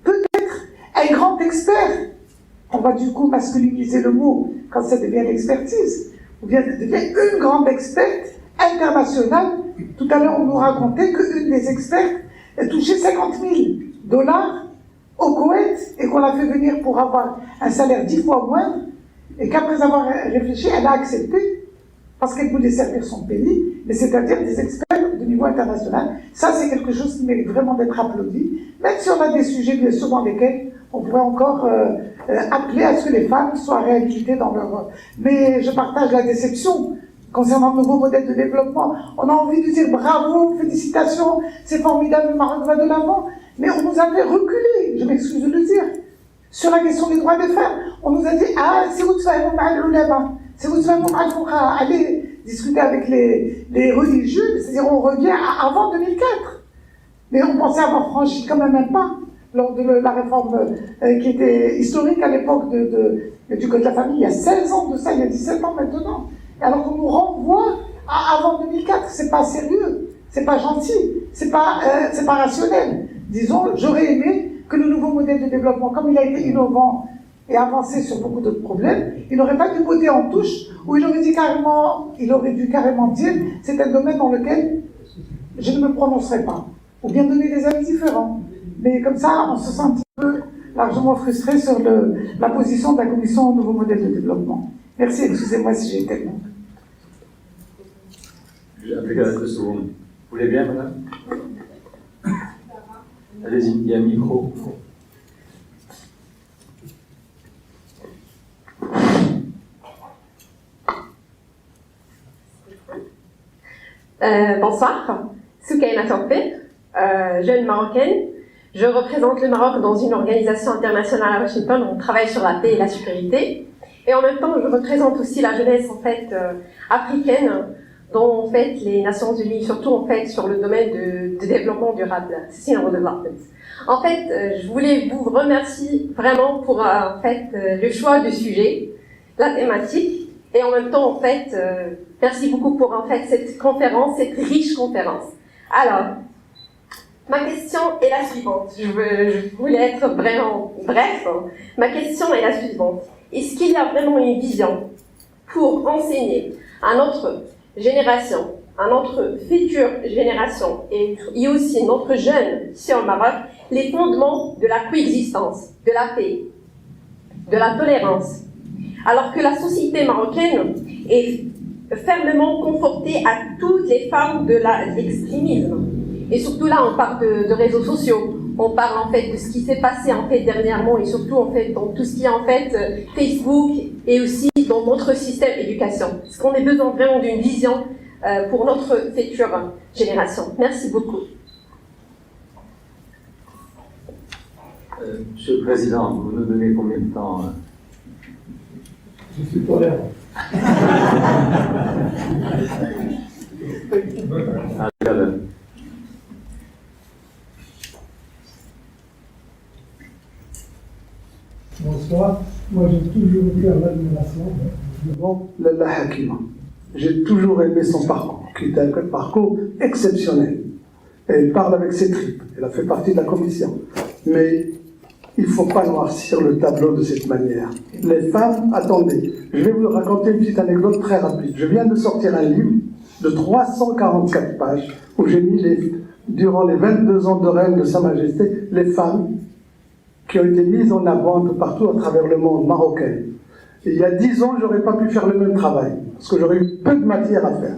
peut être un grand expert. On va du coup masculiniser le mot quand ça devient l'expertise, ou bien devient une grande experte internationale. Tout à l'heure, on nous racontait qu'une des expertes a touché $50 000 au Koweït et qu'on l'a fait venir pour avoir un salaire 10 fois moindre, et qu'après avoir réfléchi, elle a accepté parce qu'elle voulait servir son pays, mais c'est-à-dire des experts de niveau international. Ça, c'est quelque chose qui mérite vraiment d'être applaudi, même si on a des sujets, bien sûr, dans lesquels on pourrait encore appeler à ce que les femmes soient réhabilitées dans leur... Mais je partage la déception concernant le nouveau modèle de développement. On a envie de dire bravo, félicitations, c'est formidable, le Maroc va de l'avant, mais on nous avait reculé, je m'excuse de le dire, sur la question des droits des femmes. On nous a dit, ah, si vous allez discuter avec les religieux, c'est-à-dire on revient à avant 2004. Mais on pensait avoir franchi quand même un pas lors de la réforme qui était historique à l'époque du Code de la famille, il y a 16 ans de ça, il y a 17 ans maintenant. Et alors qu'on nous renvoie à avant 2004, c'est pas sérieux, c'est pas gentil, c'est pas rationnel. Disons, j'aurais aimé que le nouveau modèle de développement, comme il a été innovant et avancé sur beaucoup d'autres problèmes, il n'aurait pas dû botter en touche, où il aurait dû carrément dire, c'est un domaine dans lequel je ne me prononcerai pas, ou bien donner des avis différents. Mais comme ça, on se sent un petit peu largement frustré sur la position de la Commission au nouveau modèle de développement. Merci, excusez-moi si j'ai été long. J'ai appliqué à 2 secondes. Vous voulez bien, madame? Allez-y, il y a un micro. Bonsoir, Soukaina Torpé, jeune marocaine. Je représente le Maroc dans une organisation internationale à Washington où on travaille sur la paix et la sécurité. Et en même temps, je représente aussi la jeunesse en fait africaine, dont en fait les Nations Unies, surtout en fait sur le domaine de développement durable, Sustainable Development. En fait, je voulais vous remercier vraiment pour en fait le choix du sujet, la thématique, et en même temps en fait merci beaucoup pour en fait cette conférence, cette riche conférence. Alors, ma question est la suivante. Je voulais être vraiment bref. Ma question est la suivante. Est-ce qu'il y a vraiment une vision pour enseigner à notre génération, à notre future génération et aussi notre jeune ici au Maroc les fondements de la coexistence, de la paix, de la tolérance, alors que la société marocaine est fermement confortée à toutes les formes de l'extrémisme. Et surtout là, on parle de réseaux sociaux, on parle en fait de ce qui s'est passé en fait dernièrement et surtout en fait dans tout ce qui est en fait Facebook et aussi dans notre système d'éducation. Parce qu'on a besoin vraiment d'une vision pour notre future génération. Merci beaucoup. Monsieur le Président, vous nous donnez combien de temps? Je suis tolérant. Bonsoir. Moi, j'ai toujours été en admiration devant Lalla Hakima. J'ai toujours aimé son parcours, qui était un parcours exceptionnel. Elle parle avec ses tripes. Elle a fait partie de la commission. Mais il ne faut pas noircir le tableau de cette manière. Les femmes, attendez, je vais vous raconter une petite anecdote très rapide. Je viens de sortir un livre de 344 pages où j'ai mis, durant les 22 ans de règne de Sa Majesté, les femmes qui ont été mises en avant un peu partout à travers le monde marocain. Et il y a 10 ans, je n'aurais pas pu faire le même travail, parce que j'aurais eu peu de matière à faire.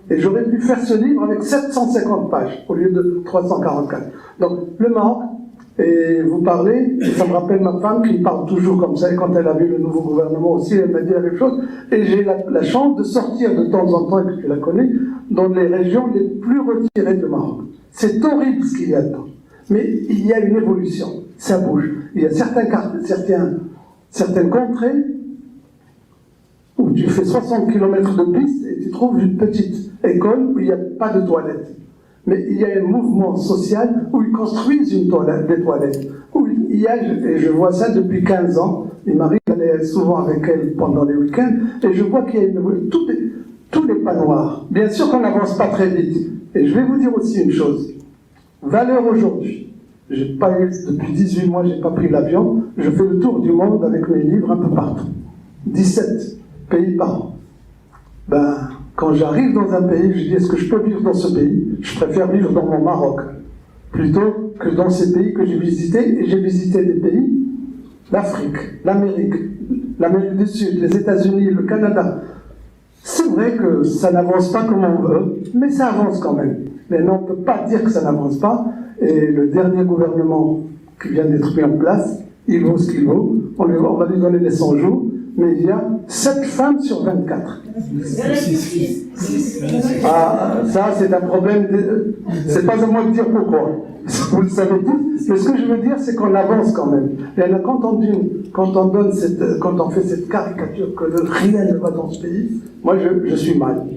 Et j'aurais pu faire ce livre avec 750 pages au lieu de 344. Donc, le Maroc, et vous parlez, et ça me rappelle ma femme qui parle toujours comme ça, et quand elle a vu le nouveau gouvernement aussi, elle m'a dit la même chose, et j'ai la chance de sortir de temps en temps, et que tu la connais, dans les régions les plus retirées du Maroc. C'est horrible ce qu'il y a dedans. Mais il y a une évolution, ça bouge. Il y a certaines contrées où tu fais 60 km de piste et tu trouves une petite école où il n'y a pas de toilettes. Mais il y a un mouvement social où ils construisent des toilettes. Où il y a, et je vois ça depuis 15 ans, il m'arrive d'aller souvent avec elle pendant les week-ends, et je vois qu'il y a tout n'est pas noir. Bien sûr qu'on n'avance pas très vite. Et je vais vous dire aussi une chose. Valeur aujourd'hui. Depuis 18 mois, je n'ai pas pris l'avion. Je fais le tour du monde avec mes livres un peu partout. 17 pays par an. Quand j'arrive dans un pays, je dis, est-ce que je peux vivre dans ce pays? Je préfère vivre dans mon Maroc, plutôt que dans ces pays que j'ai visités. Et j'ai visité des pays, l'Afrique, l'Amérique du Sud, les États-Unis, le Canada. C'est vrai que ça n'avance pas comme on veut, mais ça avance quand même. Mais on ne peut pas dire que ça n'avance pas. Et le dernier gouvernement qui vient d'être mis en place, il vaut ce qu'il vaut. On va lui donner les 100 jours. Mais il y a 7 femmes sur 24. Ah, ça, c'est un problème. C'est pas à moi de dire pourquoi. Vous le savez tous. Mais ce que je veux dire, c'est qu'on avance quand même. Et quand on fait cette caricature que rien ne va dans ce pays, moi, je suis mal.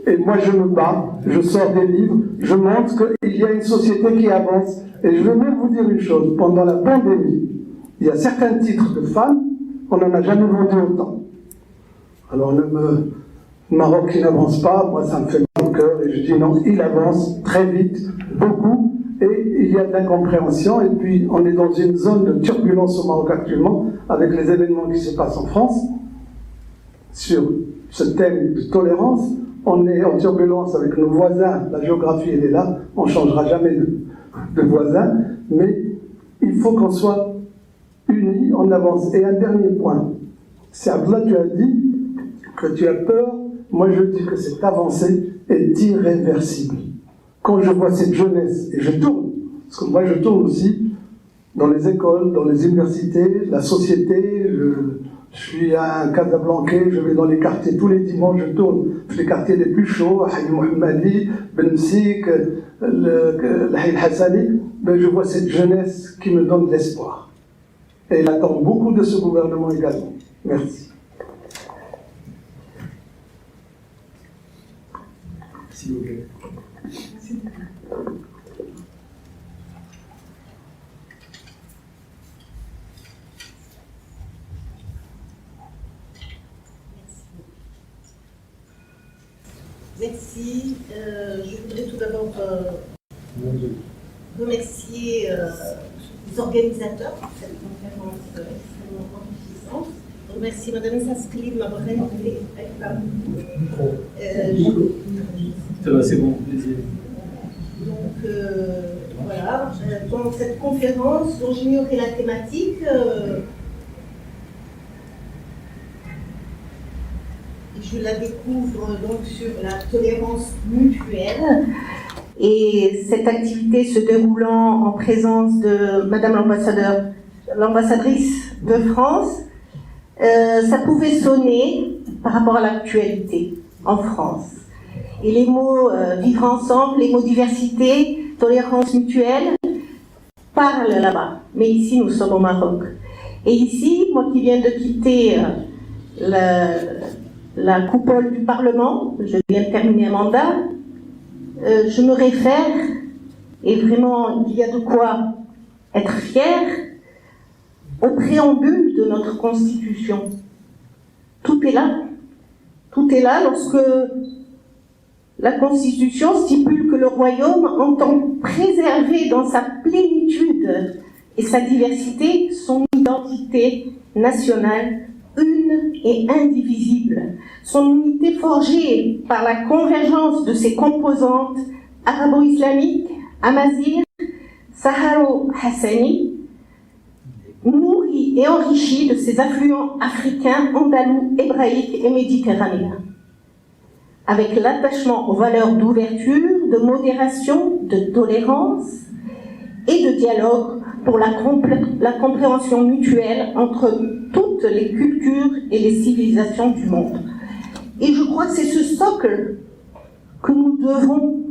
Et moi, je me bats, je sors des livres, je montre qu'il y a une société qui avance. Et je veux même vous dire une chose. Pendant la pandémie, il y a certains titres de femmes, on n'en a jamais vendu autant. Alors le Maroc qui n'avance pas, moi ça me fait mal au cœur et je dis non, il avance très vite, beaucoup, et il y a de l'incompréhension, et puis on est dans une zone de turbulence au Maroc actuellement, avec les événements qui se passent en France, sur ce thème de tolérance. On est en turbulence avec nos voisins, la géographie elle est là, on ne changera jamais de voisins, mais il faut qu'on soit unis, on avance. Et un dernier point, c'est Abdallah, tu as dit que tu as peur, moi je dis que cette avancée est irréversible. Quand je vois cette jeunesse, et je tourne, parce que moi je tourne aussi dans les écoles, dans les universités, la société, je suis à Casablanca, je vais dans les quartiers tous les dimanches, je tourne les quartiers les plus chauds, Haï Mohammadi, Ben Msik, Haï Hassani, je vois cette jeunesse qui me donne de l'espoir. Et il attend beaucoup de ce gouvernement également. Merci. S'il vous plaît. Merci. Je voudrais tout d'abord remercier les organisateurs de cette conférence extrêmement enrichissante. remercie Madame Saskli de m'avoir invitée. C'est bon, plaisir. Donc voilà, dans cette conférence dont j'ignorais la thématique, je la découvre donc sur la tolérance mutuelle. Et cette activité se déroulant en présence de Madame l'ambassadrice de France, ça pouvait sonner par rapport à l'actualité en France. Et les mots vivre ensemble, les mots diversité, tolérance mutuelle, parlent là-bas. Mais ici, nous sommes au Maroc. Et ici, moi qui viens de quitter la coupole du Parlement, je viens de terminer un mandat, je me réfère, et vraiment il y a de quoi être fier, au préambule de notre Constitution. Tout est là. Tout est là lorsque la Constitution stipule que le Royaume entend préserver dans sa plénitude et sa diversité son identité nationale une et indivisible, son unité forgée par la convergence de ses composantes arabo-islamiques, amazighes, saharo-hassani, nourrie et enrichie de ses affluents africains, andalous, hébraïques et méditerranéens, avec l'attachement aux valeurs d'ouverture, de modération, de tolérance et de dialogue pour la compréhension mutuelle entre toutes les cultures et les civilisations du monde. Et je crois que c'est ce socle que nous devons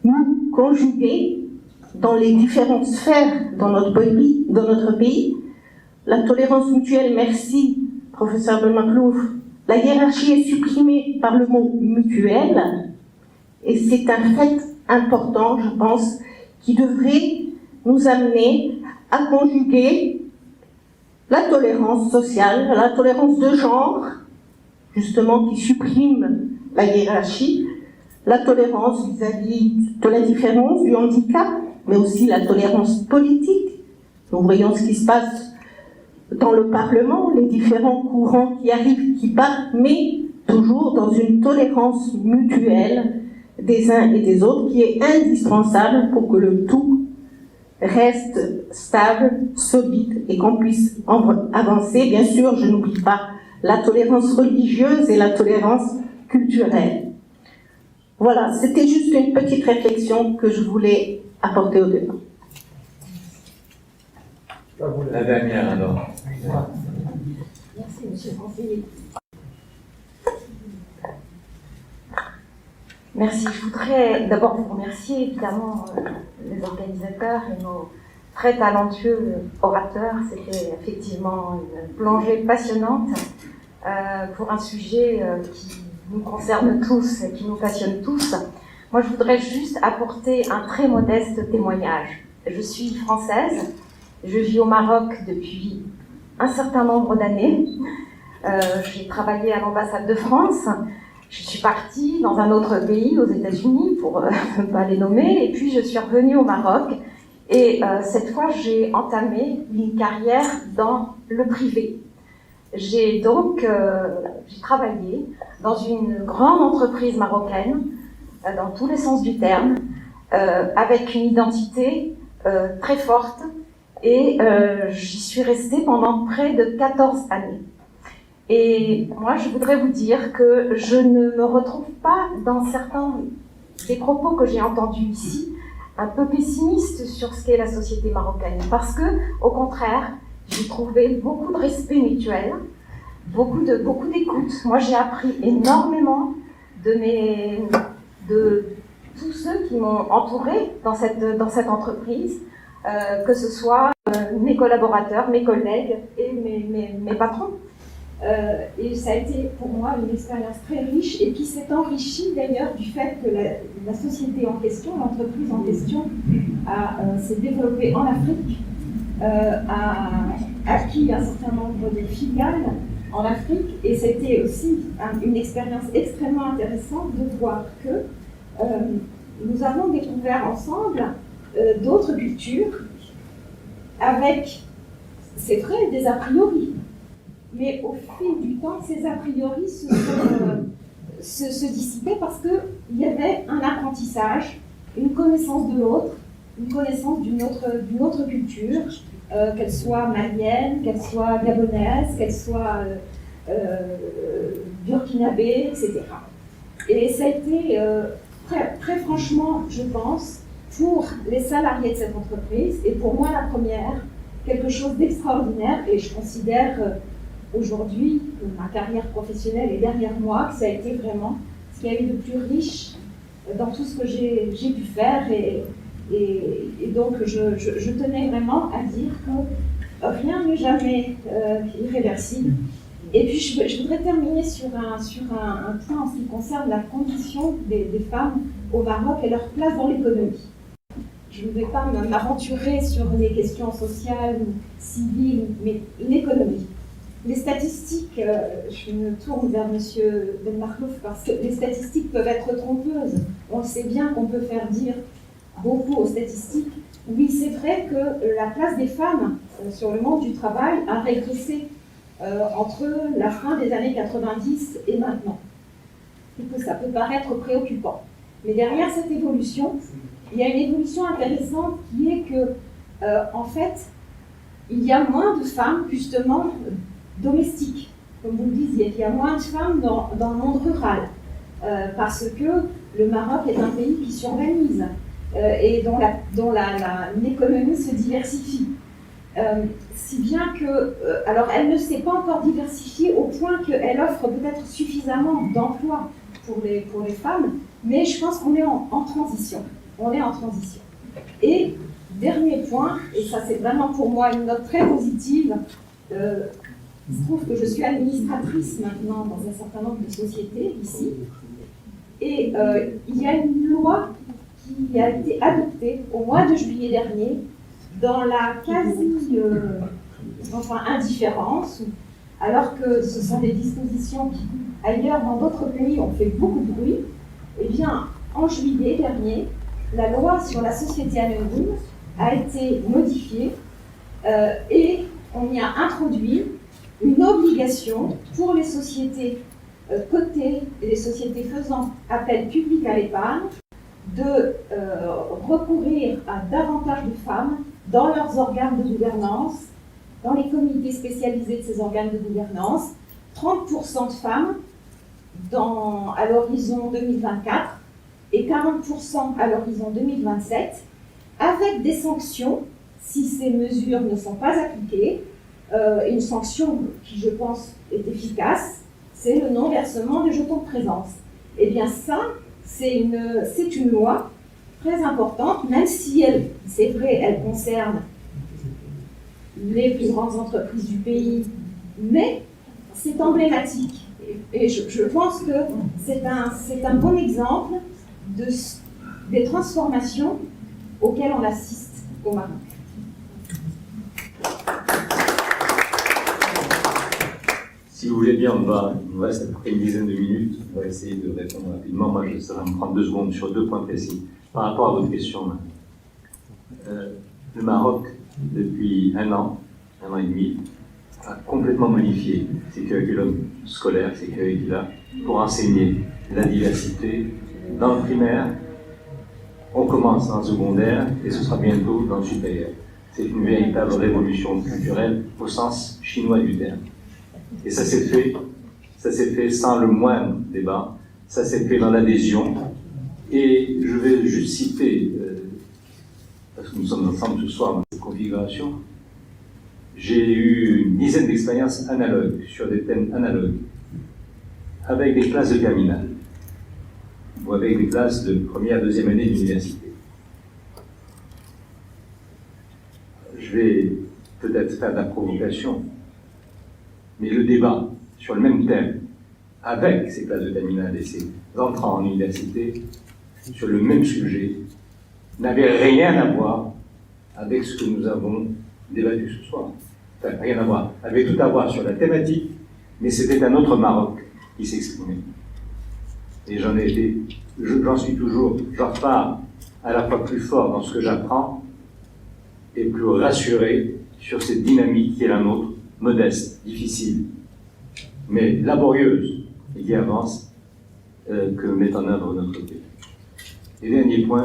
nous conjuguer dans les différentes sphères dans notre pays. La tolérance mutuelle, merci, professeur Belmaklouf. La hiérarchie est supprimée par le mot mutuel, et c'est un fait important, je pense, qui devrait nous amener à conjuguer la tolérance sociale, la tolérance de genre, justement, qui supprime la hiérarchie, la tolérance vis-à-vis de la différence, du handicap, mais aussi la tolérance politique. Nous voyons ce qui se passe dans le Parlement, les différents courants qui arrivent, qui battent, mais toujours dans une tolérance mutuelle des uns et des autres qui est indispensable pour que le tout reste stable, solide et qu'on puisse avancer. Bien sûr, je n'oublie pas la tolérance religieuse et la tolérance culturelle. Voilà, c'était juste une petite réflexion que je voulais apporter au débat. La dernière alors. Merci, monsieur le conseiller. Merci. Je voudrais d'abord vous remercier évidemment les organisateurs et nos très talentueux orateurs. C'était effectivement une plongée passionnante pour un sujet qui nous concerne tous et qui nous passionne tous. Moi, je voudrais juste apporter un très modeste témoignage. Je suis française, je vis au Maroc depuis un certain nombre d'années. J'ai travaillé à l'ambassade de France. Je suis partie dans un autre pays, aux États-Unis, pour ne pas les nommer, et puis je suis revenue au Maroc. Et cette fois, j'ai entamé une carrière dans le privé. J'ai donc travaillé dans une grande entreprise marocaine, dans tous les sens du terme, avec une identité très forte, et j'y suis restée pendant près de 14 années. Et moi, je voudrais vous dire que je ne me retrouve pas dans certains des propos que j'ai entendus ici, un peu pessimistes sur ce qu'est la société marocaine, parce que, au contraire, j'ai trouvé beaucoup de respect mutuel, beaucoup d'écoute. Moi, j'ai appris énormément de tous ceux qui m'ont entourée dans cette entreprise, que ce soit mes collaborateurs, mes collègues et mes patrons. Et ça a été pour moi une expérience très riche et qui s'est enrichie d'ailleurs du fait que la société en question, l'entreprise en question, s'est développée en Afrique, a acquis un certain nombre de filiales en Afrique, et c'était aussi une expérience extrêmement intéressante de voir que nous avons découvert ensemble d'autres cultures avec, c'est vrai, des a priori. mais au fil du temps, ces a priori se dissipaient parce qu'il y avait un apprentissage, une connaissance de l'autre, une connaissance d'une autre culture, qu'elle soit malienne, qu'elle soit gabonaise, qu'elle soit burkinabé, etc. Et ça a été très franchement, je pense, pour les salariés de cette entreprise, et pour moi la première, quelque chose d'extraordinaire, et je considère aujourd'hui que ma carrière professionnelle est derrière moi, que ça a été vraiment ce qu'il y a eu de plus riche dans tout ce que j'ai pu faire, et donc je tenais vraiment à dire que rien n'est jamais irréversible. Et puis je voudrais terminer sur un point en ce qui concerne la condition des femmes au Maroc et leur place dans l'économie. Je ne vais pas m'aventurer sur les questions sociales ou civiles, mais l'économie. Les statistiques, je me tourne vers M. Ben Marlouf parce que les statistiques peuvent être trompeuses. On sait bien qu'on peut faire dire beaucoup aux statistiques. Oui, c'est vrai que la place des femmes sur le monde du travail a régressé entre la fin des années 90 et maintenant. Et que ça peut paraître préoccupant. Mais derrière cette évolution, il y a une évolution intéressante qui est que, en fait, il y a moins de femmes, justement, domestiques, comme vous le disiez. Il y a moins de femmes dans le monde rural, parce que le Maroc est un pays qui s'organise et dont l'économie se diversifie. Si bien que, alors elle ne s'est pas encore diversifiée au point qu'elle offre peut-être suffisamment d'emplois pour les femmes, mais je pense qu'on est en transition. On est en transition. Et dernier point, et ça c'est vraiment pour moi une note très positive, il se trouve que je suis administratrice maintenant dans un certain nombre de sociétés ici, et il y a une loi qui a été adoptée au mois de juillet dernier dans la indifférence, alors que ce sont des dispositions qui, ailleurs dans d'autres pays, ont fait beaucoup de bruit. Eh bien, en juillet dernier, la loi sur la société anonyme a été modifiée et on y a introduit une obligation pour les sociétés cotées et les sociétés faisant appel public à l'épargne de recourir à davantage de femmes dans leurs organes de gouvernance, dans les comités spécialisés de ces organes de gouvernance, 30% de femmes à l'horizon 2024 et 40% à l'horizon 2027, avec des sanctions si ces mesures ne sont pas appliquées. Une sanction qui, je pense, est efficace, c'est le non-versement des jetons de présence. Eh bien ça, c'est une loi très importante, même si c'est vrai, elle concerne les plus grandes entreprises du pays, mais c'est emblématique. Et je pense que c'est un bon exemple des transformations auxquelles on assiste au Maroc. Si vous voulez bien, il nous reste à peu près une dizaine de minutes. On va essayer de répondre rapidement. Moi, ça va me prendre 2 secondes sur 2 points précis. Par rapport à votre question, le Maroc, depuis 1 an et demi, a complètement modifié ses curriculums scolaires, ses curricula, pour enseigner la diversité dans le primaire. On commence dans le secondaire et ce sera bientôt dans le supérieur. C'est une véritable révolution culturelle au sens chinois du terme. Et ça s'est fait sans le moindre débat, ça s'est fait dans l'adhésion. Et je vais juste citer, parce que nous sommes ensemble ce soir dans cette configuration, j'ai eu une dizaine d'expériences analogues, sur des thèmes analogues, avec des classes de terminale, ou avec des classes de première, deuxième année d'université. Je vais peut-être faire de la provocation, mais le débat sur le même thème, avec ces classes de terminale et ces entrants en université, sur le même sujet, n'avait rien à voir avec ce que nous avons débattu ce soir. Enfin, rien à voir. Avait tout à voir sur la thématique, mais c'était un autre Maroc qui s'exprimait. Et j'en suis toujours, j'en repars à la fois plus fort dans ce que j'apprends et plus rassuré sur cette dynamique qui est la nôtre modeste, difficile, mais laborieuse, et qui avance, que met en œuvre notre pays. Et dernier point,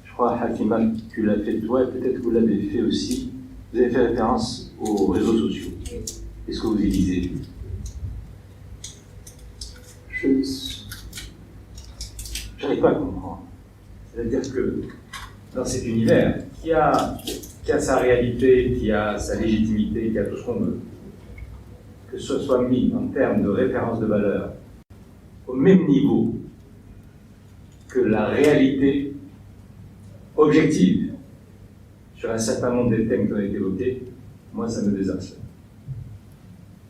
je crois, Hakima, tu l'as fait toi, et peut-être que vous l'avez fait aussi, vous avez fait référence aux réseaux sociaux. Qu'est-ce que vous y lisez? Je n'arrive pas à comprendre. C'est-à-dire que dans cet univers qui a sa réalité, qui a sa légitimité, qui a tout ce qu'on veut, que ce soit mis en termes de référence de valeur au même niveau que la réalité objective sur un certain nombre des thèmes qui ont été évoqués, moi ça me désarçonne.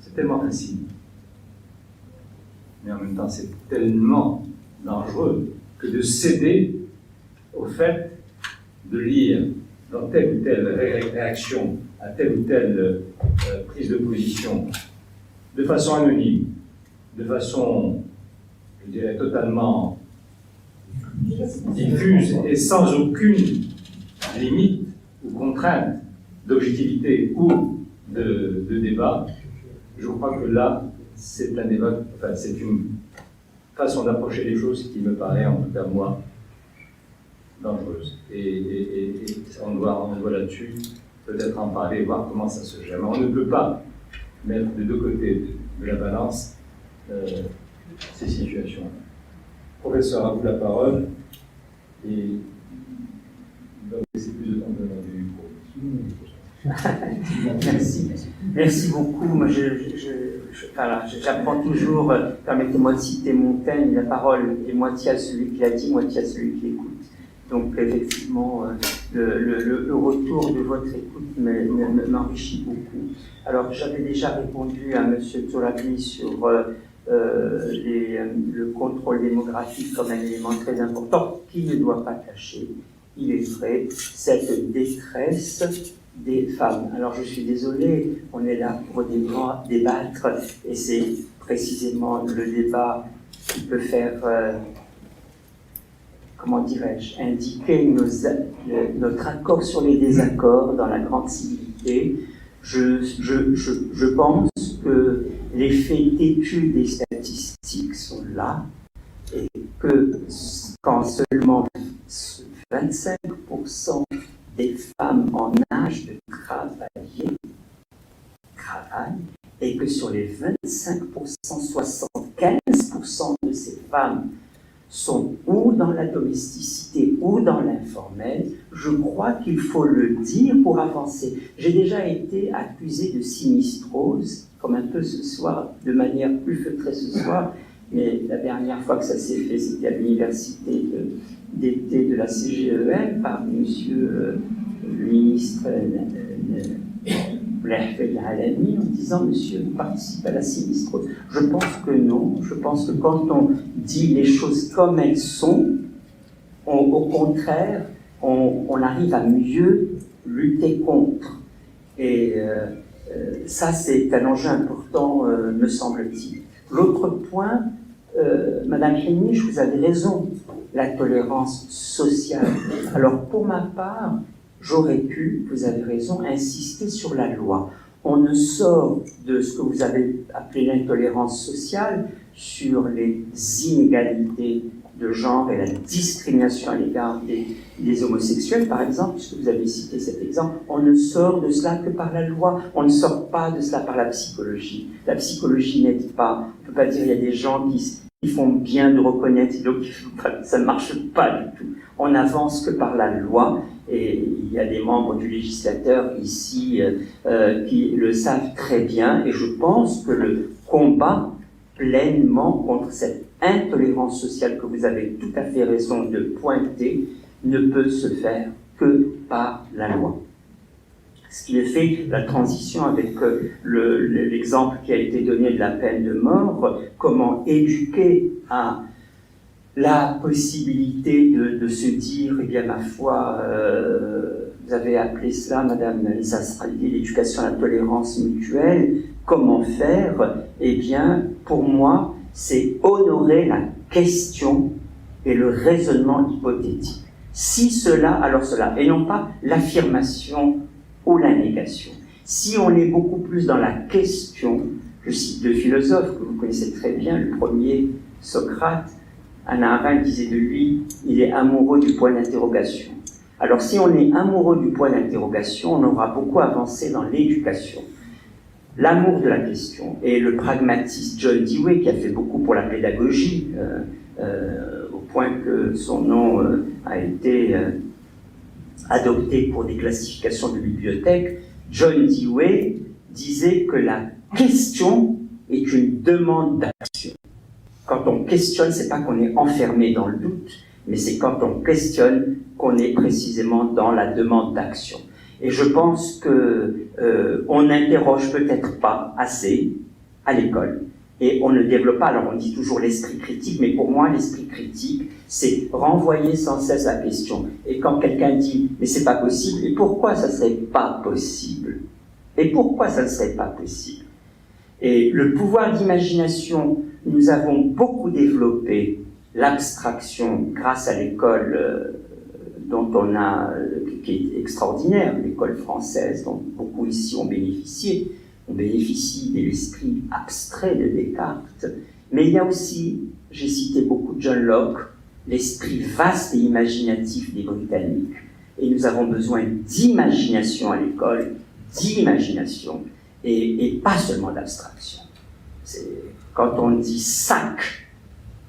C'est tellement facile. Mais en même temps, c'est tellement dangereux que de céder au fait de lire dans telle ou telle réaction à telle ou telle prise de position de façon anonyme, de façon, je dirais, totalement diffuse et sans aucune limite ou contrainte d'objectivité ou de débat. Je crois que là, c'est un débat, enfin, c'est une façon d'approcher les choses qui me paraît, en tout cas moi, dangereuse. Et on doit là-dessus peut-être en parler, voir comment ça se gère. Mais on ne peut pas mettre des deux côtés de la balance ces situations. Professeur, à vous la parole. Et il va vous laisser plus de temps de demander du micro. Merci. Merci beaucoup. Moi, j'apprends toujours, permettez-moi de citer Montaigne, la parole est moitié à celui qui la dit, moitié à celui qui l'écoute. Donc, effectivement, le retour de votre écoute m'enrichit beaucoup. Alors, j'avais déjà répondu à M. Tourabli sur le contrôle démographique comme un élément très important qui ne doit pas cacher, il est vrai, cette détresse des femmes. Alors je suis désolé, on est là pour débattre et c'est précisément le débat qui peut faire, comment dirais-je, indiquer notre accord sur les désaccords dans la grande civilité. Je pense que les faits têtus des statistiques sont là et que quand seulement 25% des femmes en âge de travailler travaillent et que sur les 25%, 75% de ces femmes sont ou dans la domesticité ou dans l'informel, je crois qu'il faut le dire pour avancer. J'ai déjà été accusé de sinistrose, comme un peu ce soir, de manière plus feutrée ce soir, mais la dernière fois que ça s'est fait, c'était à l'université d'été de la CGEM par monsieur le ministre Blahfel Alami en disant « Monsieur, vous participez à la sinistrose ». Je pense que non. Je pense que quand on dit les choses comme elles sont, au contraire, on arrive à mieux lutter contre. Et ça, c'est un enjeu important, me semble-t-il. L'autre point, Madame Hennig, vous avez raison, la tolérance sociale. Alors, pour ma part, j'aurais pu, vous avez raison, insister sur la loi. On ne sort de ce que vous avez appelé l'intolérance sociale sur les inégalités de genre et la discrimination à l'égard des homosexuels, par exemple, puisque vous avez cité cet exemple. On ne sort de cela que par la loi, on ne sort pas de cela par la psychologie. La psychologie n'aide pas. On ne peut pas dire qu'il y a des gens qui font bien de reconnaître, donc ça ne marche pas du tout. On n'avance que par la loi, et il y a des membres du législateur ici qui le savent très bien, et je pense que le combat pleinement contre cette intolérance sociale que vous avez tout à fait raison de pointer ne peut se faire que par la loi. Ce qui fait la transition avec l'exemple qui a été donné de la peine de mort, comment éduquer à la possibilité de se dire, eh bien ma foi, vous avez appelé cela, Madame Lisa Sraldi, l'éducation à la tolérance mutuelle, comment faire? Eh bien, pour moi, c'est honorer la question et le raisonnement hypothétique. Si cela, alors cela, et non pas l'affirmation ou la négation. Si on est beaucoup plus dans la question, je cite deux philosophes que vous connaissez très bien, le premier, Socrate, Hannah Arendt disait de lui, il est amoureux du point d'interrogation. Alors si on est amoureux du point d'interrogation, on aura beaucoup avancé dans l'éducation. L'amour de la question, et le pragmatiste John Dewey, qui a fait beaucoup pour la pédagogie, au point que son nom a été adopté pour des classifications de bibliothèques, John Dewey disait que la question est une demande d'action. Quand on questionne, c'est pas qu'on est enfermé dans le doute, mais c'est quand on questionne qu'on est précisément dans la demande d'action. Et je pense que on n'interroge peut-être pas assez à l'école. Et on ne développe pas, alors on dit toujours l'esprit critique, mais pour moi l'esprit critique, c'est renvoyer sans cesse la question. Et quand quelqu'un dit, mais c'est pas possible, et pourquoi ça serait pas possible? Et pourquoi ça ne serait pas possible? Et le pouvoir d'imagination, nous avons beaucoup développé l'abstraction grâce à l'école dont on a, qui est extraordinaire, l'école française, dont beaucoup ici ont bénéficié. On bénéficie de l'esprit abstrait de Descartes, mais il y a aussi, j'ai cité beaucoup John Locke, l'esprit vaste et imaginatif des Britanniques. Et nous avons besoin d'imagination à l'école, d'imagination, et pas seulement d'abstraction. Quand on dit sac,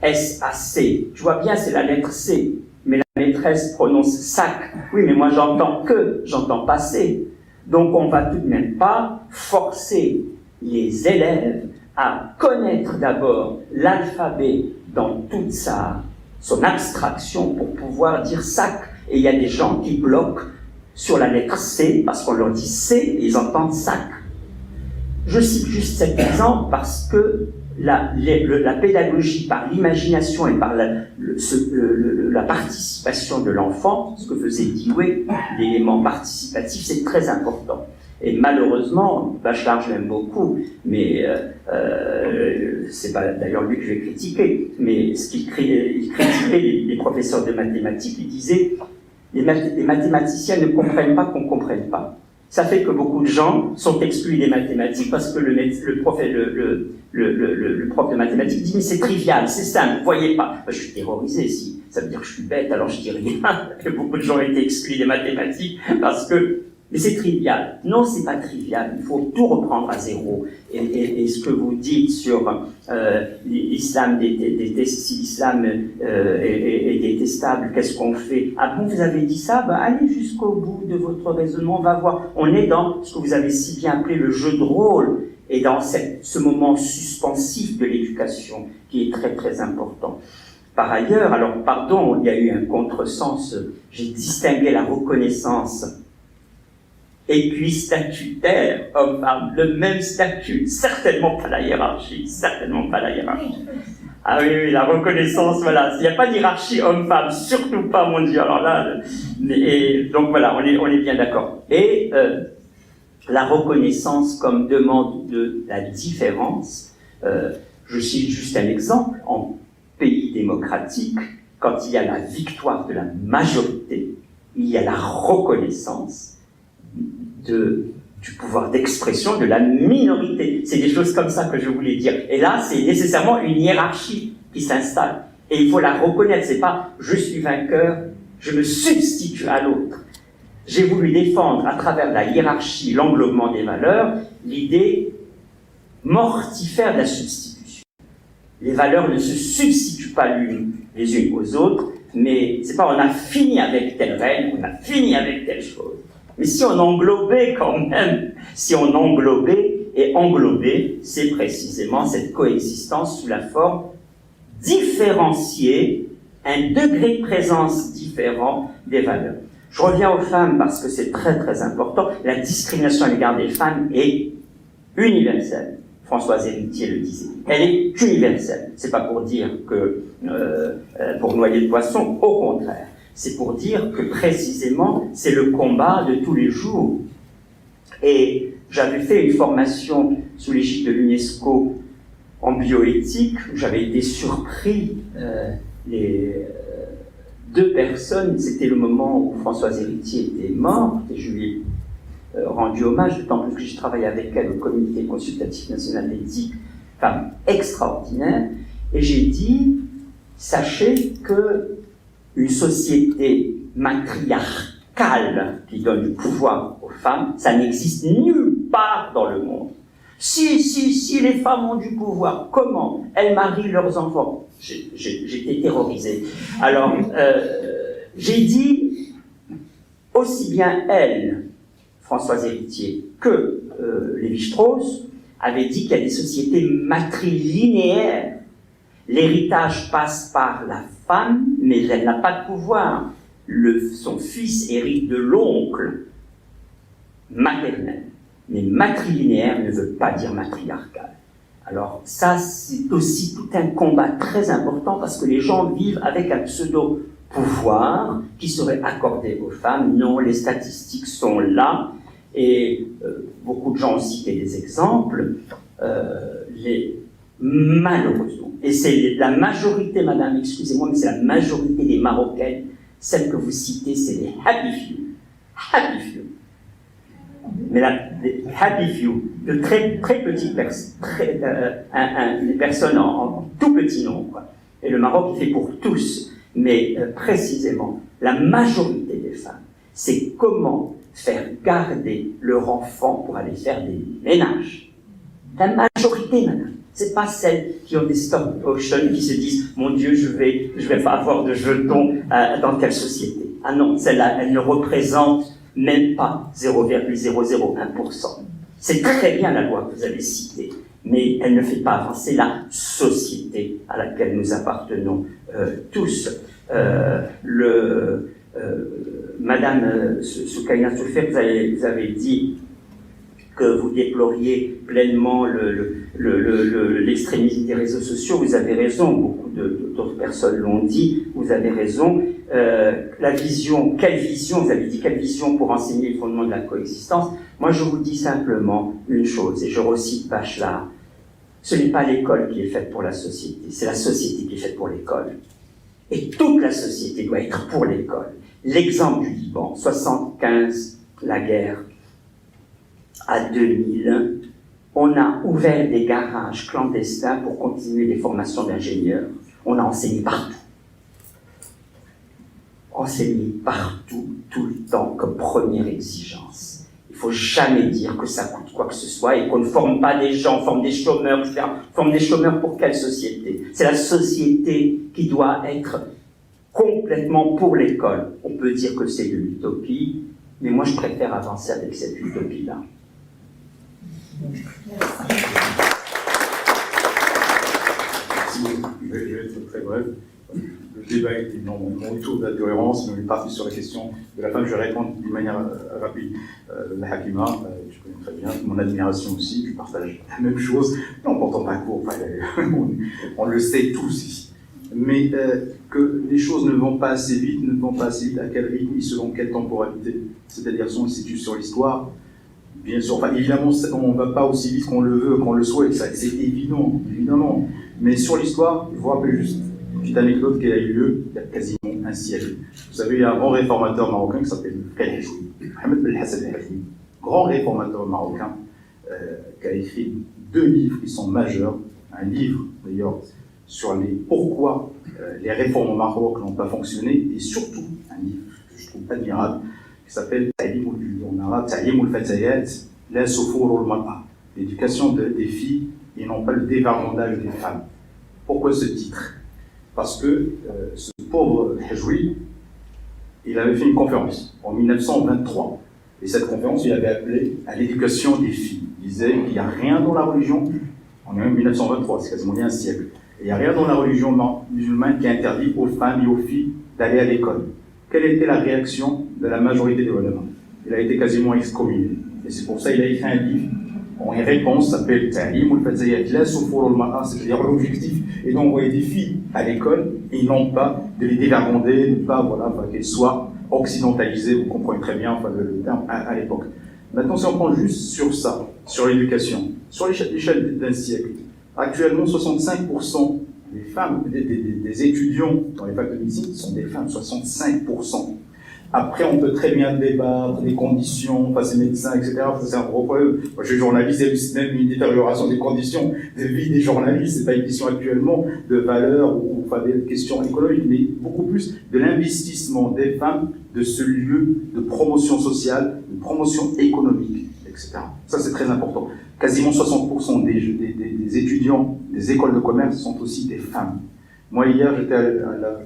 S-A-C, tu vois bien, c'est la lettre C, mais la maîtresse prononce sac. Oui, mais moi j'entends pas C. Donc on va tout de même pas forcer les élèves à connaître d'abord l'alphabet dans toute son abstraction pour pouvoir dire sac. Et il y a des gens qui bloquent sur la lettre C parce qu'on leur dit C et ils entendent sac. Je cite juste cet exemple parce que la pédagogie par l'imagination et par la participation de l'enfant, ce que faisait Dewey, l'élément participatif, c'est très important. Et malheureusement, Bachelard je l'aime beaucoup, mais c'est pas d'ailleurs lui que je vais critiquer, mais il critiquait les professeurs de mathématiques, il disait les mathématiciens ne comprennent pas qu'on ne comprenne pas. Ça fait que beaucoup de gens sont exclus des mathématiques parce que le prof de mathématiques dit mais c'est trivial, c'est simple, vous voyez pas. Ben, je suis terrorisé si ça veut dire que je suis bête, alors je dis rien, que beaucoup de gens ont été exclus des mathématiques parce que mais c'est trivial. Non, c'est pas trivial. Il faut tout reprendre à zéro. Et ce que vous dites sur l'islam, si l'islam est détestable, qu'est-ce qu'on fait? Ah bon, vous avez dit ça? Ben, allez jusqu'au bout de votre raisonnement, on va voir. On est dans ce que vous avez si bien appelé le jeu de rôle et dans ce moment suspensif de l'éducation qui est très très important. Par ailleurs, alors pardon, il y a eu un contresens. J'ai distingué la reconnaissance équistatutaire, homme-femme, le même statut, certainement pas la hiérarchie, certainement pas la hiérarchie. Ah oui, la reconnaissance, voilà, il n'y a pas de hiérarchie homme-femme, surtout pas, mon Dieu, alors là, donc voilà, on est bien d'accord. Et la reconnaissance comme demande de la différence, je cite juste un exemple, en pays démocratique, quand il y a la victoire de la majorité, il y a la reconnaissance du pouvoir d'expression de la minorité. C'est des choses comme ça que je voulais dire. Et là, c'est nécessairement une hiérarchie qui s'installe. Et il faut la reconnaître. C'est pas « je suis vainqueur, je me substitue à l'autre ». J'ai voulu défendre à travers la hiérarchie, l'englobement des valeurs, l'idée mortifère de la substitution. Les valeurs ne se substituent pas les unes aux autres, mais c'est pas on a fini avec telle règle, on a fini avec telle chose. Mais si on englobait quand même, si on englobait, et englober, c'est précisément cette coexistence sous la forme différenciée, un degré de présence différent des valeurs. Je reviens aux femmes parce que c'est très très important. La discrimination à l'égard des femmes est universelle. Françoise Héritier le disait. Elle est universelle. C'est pas pour dire que pour noyer le poisson, au contraire. C'est pour dire que précisément, c'est le combat de tous les jours. Et j'avais fait une formation sous l'égide de l'UNESCO en bioéthique, où j'avais été surpris. Les deux personnes, c'était le moment où Françoise Héritier était morte, et je lui ai rendu hommage, d'autant plus que j'ai travaillé avec elle au Comité consultatif national d'éthique, femme extraordinaire, et j'ai dit, sachez que une société matriarcale qui donne du pouvoir aux femmes, ça n'existe nulle part dans le monde. Si les femmes ont du pouvoir, comment? Elles marient leurs enfants. J'étais terrorisé. Alors, j'ai dit, aussi bien elle, Françoise Héritier, que Lévi-Strauss, avaient dit qu'il y a des sociétés matrilinéaires. L'héritage passe par la femme, mais elle n'a pas de pouvoir. Son fils hérite de l'oncle maternel. Mais matrilinéaire ne veut pas dire matriarcal. Alors ça, c'est aussi tout un combat très important parce que les gens vivent avec un pseudo-pouvoir qui serait accordé aux femmes. Non, les statistiques sont là et beaucoup de gens ont cité des exemples. Malheureusement, et c'est la majorité, madame, excusez-moi, mais c'est la majorité des Marocaines, celles que vous citez, c'est les happy few. Happy few. Mais les happy few, de très petites personnes, des personnes en tout petit nombre. Et le Maroc est fait pour tous, mais précisément, la majorité des femmes, c'est comment faire garder leur enfant pour aller faire des ménages. La majorité, madame. C'est pas celles qui ont des stock options qui se disent « Mon Dieu, je vais pas avoir de jetons dans quelle société ?» Ah non, celle-là, elle ne représente même pas 0,001%. C'est très bien la loi que vous avez citée, mais elle ne fait pas avancer la société à laquelle nous appartenons tous. Madame Soukaina Soufer, vous avez dit que vous déploriez pleinement l'extrémisme des réseaux sociaux. Vous avez raison, beaucoup d'autres personnes l'ont dit, vous avez raison. La vision, quelle vision, vous avez dit quelle vision pour enseigner les fondements de la coexistence. Moi, je vous dis simplement une chose, et je recite Bachelard, ce n'est pas l'école qui est faite pour la société, c'est la société qui est faite pour l'école. Et toute la société doit être pour l'école. L'exemple du Liban, 75, la guerre, à 2000, on a ouvert des garages clandestins pour continuer les formations d'ingénieurs. On a enseigné partout. Enseigner partout, tout le temps, comme première exigence. Il ne faut jamais dire que ça coûte quoi que ce soit et qu'on ne forme pas des gens, on forme des chômeurs, etc. On forme des chômeurs pour quelle société? C'est la société qui doit être complètement pour l'école. On peut dire que c'est de l'utopie, mais moi je préfère avancer avec cette utopie-là. Merci. Je vais être très bref. Le débat était énormément autour de la tolérance, mais on est parti sur la question de la femme. Je vais répondre d'une manière rapide. La Hakima, je connais très bien, mon admiration aussi, je partage la même chose. Non, pourtant pas court, on le sait tous ici. Mais que les choses ne vont pas assez vite, à quel rythme, selon quelle temporalité. C'est-à-dire, si on se situe sur l'histoire, bien sûr, enfin, évidemment, on ne va pas aussi vite qu'on le veut, qu'on le souhaite, c'est évident, évidemment. Mais sur l'histoire, il faut rappeler juste une petite anecdote qui a eu lieu il y a quasiment un siècle. Vous savez, il y a un grand réformateur marocain qui s'appelle Mohamed Belhassan El-Hasmi, grand réformateur marocain, qui a écrit 2 livres qui sont majeurs. Un livre, d'ailleurs, sur pourquoi les réformes au Maroc n'ont pas fonctionné, et surtout un livre que je trouve admirable, qui s'appelle l'éducation des filles et non pas le dévergondage des femmes. Pourquoi ce titre? Parce que ce pauvre Hajoui, il avait fait une conférence en 1923, et cette conférence, il avait appelé à l'éducation des filles. Il disait qu'il n'y a rien dans la religion, on est en 1923, c'est quasiment il y a un siècle, il n'y a rien dans la religion musulmane qui interdit aux femmes et aux filles d'aller à l'école. Quelle était la réaction de la majorité des ulama? Il a été quasiment excommunié. Et c'est pour ça qu'il a écrit un livre en réponse, s'appelle Ta'lim al-Fatayat la Sufur al-Mar'a, c'est-à-dire l'objectif est d'envoyer des filles à l'école et non pas de les dévergonder, de ne pas qu'elles soient occidentalisées, vous comprenez très bien le terme à l'époque. Maintenant, si on prend juste sur ça, sur l'éducation, sur l'échelle d'un siècle, actuellement 65% des femmes, des étudiants dans les facs de médecine sont des femmes, 65%. Après, on peut très bien débattre des conditions face aux médecins, etc. Ça, c'est un gros problème. Moi, je suis journaliste, il y a même une détérioration des conditions de vie des journalistes. C'est pas une question actuellement de valeur ou enfin, des questions économiques, mais beaucoup plus de l'investissement des femmes de ce lieu de promotion sociale, de promotion économique, etc. Ça, c'est très important. Quasiment 60% des étudiants des écoles de commerce sont aussi des femmes. Moi, hier, j'étais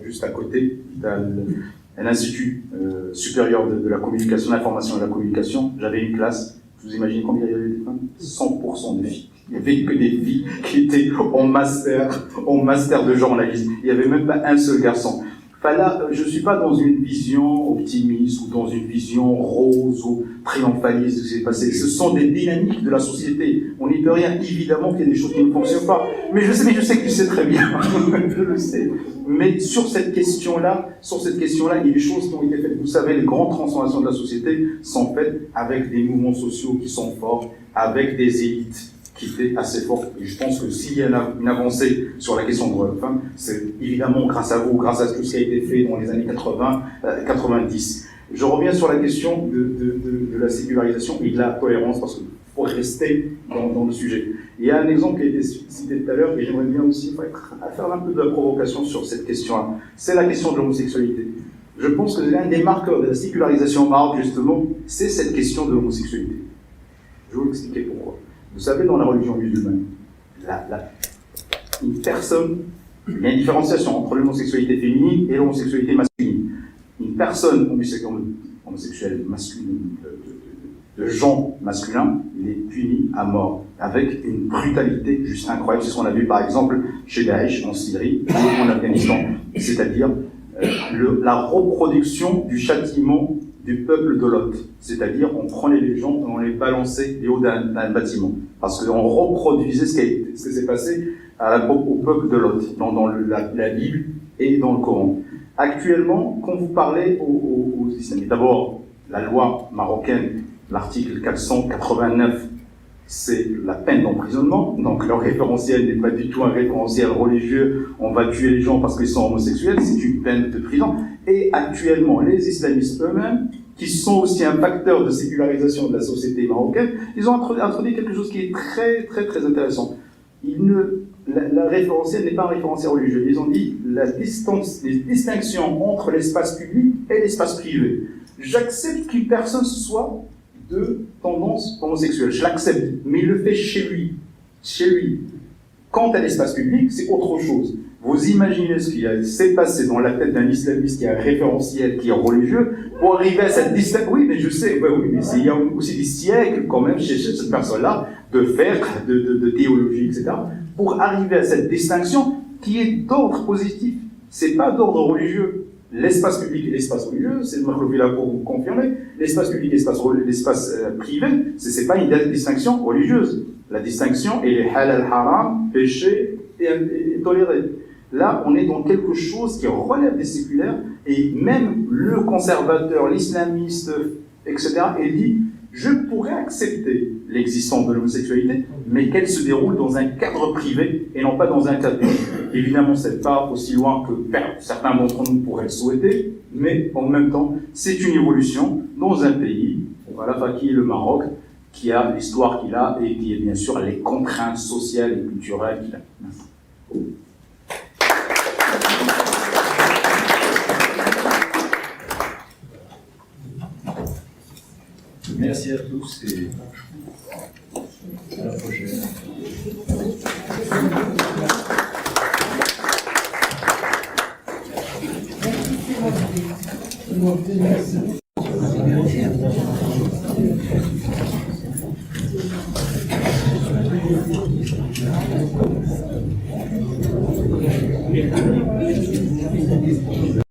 juste à côté, à l'Institut supérieur de la communication, de l'information et de la communication. J'avais une classe, vous imaginez combien il y avait de femmes? 100% de filles. Il n'y avait que des filles qui étaient en master de journalisme. Il n'y avait même pas un seul garçon. Enfin là, je ne suis pas dans une vision optimiste ou dans une vision rose ou triomphaliste de ce qui s'est passé. Ce sont des dynamiques de la société. On n'y peut rien. Évidemment qu'il y a des choses qui ne fonctionnent pas. Mais je sais que tu sais très bien. Je le sais. Mais sur cette question-là, il y a des choses qui ont été faites. Vous savez, les grandes transformations de la société sont faites avec des mouvements sociaux qui sont forts, avec des élites qui étaient assez fortes. Et je pense que s'il y a une avancée sur la question de droits de femmes, c'est évidemment grâce à vous, grâce à tout ce qui a été fait dans les années 80-90. Je reviens sur la question de la sécularisation et de la tolérance, parce qu'il faut rester dans le sujet. Il y a un exemple qui a été cité tout à l'heure, et j'aimerais bien aussi faire un peu de la provocation sur cette question-là. C'est la question de l'homosexualité. Je pense que l'un des marqueurs de la sécularisation au Maroc, justement, c'est cette question de l'homosexualité. Je vais vous expliquer pourquoi. Vous savez, dans la religion musulmane, une personne, il y a une différenciation entre l'homosexualité féminine et l'homosexualité masculine. Une personne homosexuelle masculine, de genre masculin, il est puni à mort, avec une brutalité juste incroyable. C'est ce qu'on a vu par exemple chez Daesh en Syrie ou en Afghanistan. C'est-à-dire la reproduction du châtiment du peuple de Lot. C'est-à-dire, on prenait les gens et on les balançait des hauts d'un bâtiment. Parce qu'on reproduisait ce qui s'est passé au peuple de Lot, dans la Bible et dans le Coran. Actuellement, quand vous parlez aux islamistes, d'abord, la loi marocaine, l'article 489, c'est la peine d'emprisonnement. Donc, leur référentiel n'est pas du tout un référentiel religieux. On va tuer les gens parce qu'ils sont homosexuels. C'est une peine de prison. Et actuellement, les islamistes eux-mêmes, qui sont aussi un facteur de sécularisation de la société marocaine, ils ont introduit quelque chose qui est très, très, très intéressant. La référentiel n'est pas un référentiel religieux. Ils ont dit les distinctions entre l'espace public et l'espace privé. J'accepte qu'une personne soit de tendance homosexuelle, je l'accepte, mais il le fait chez lui. Chez lui. Quant à l'espace public, c'est autre chose. Vous imaginez ce qui s'est passé dans la tête d'un islamiste qui a un référentiel, qui est religieux, pour arriver à cette distinction. Oui, mais je sais, oui, mais il y a aussi des siècles quand même chez cette personne-là de faire de théologie, etc., pour arriver à cette distinction qui est d'ordre positif. C'est pas d'ordre religieux. L'espace public et l'espace religieux, c'est là pour vous confirmer. L'espace public et l'espace privé, c'est pas une distinction religieuse. La distinction, elle est halal haram, péché et toléré. Là, on est dans quelque chose qui relève des séculaires, et même le conservateur, l'islamiste, etc., il dit « Je pourrais accepter l'existence de l'homosexualité, mais qu'elle se déroule dans un cadre privé et non pas dans un cadre public. » Évidemment, c'est pas aussi loin que certains d'entre nous pourraient le souhaiter, mais en même temps, c'est une évolution dans un pays, voilà, qui est le Maroc, qui a l'histoire qu'il a et qui est bien sûr les contraintes sociales et culturelles qu'il a. Merci. Merci à tous et à la prochaine. Merci.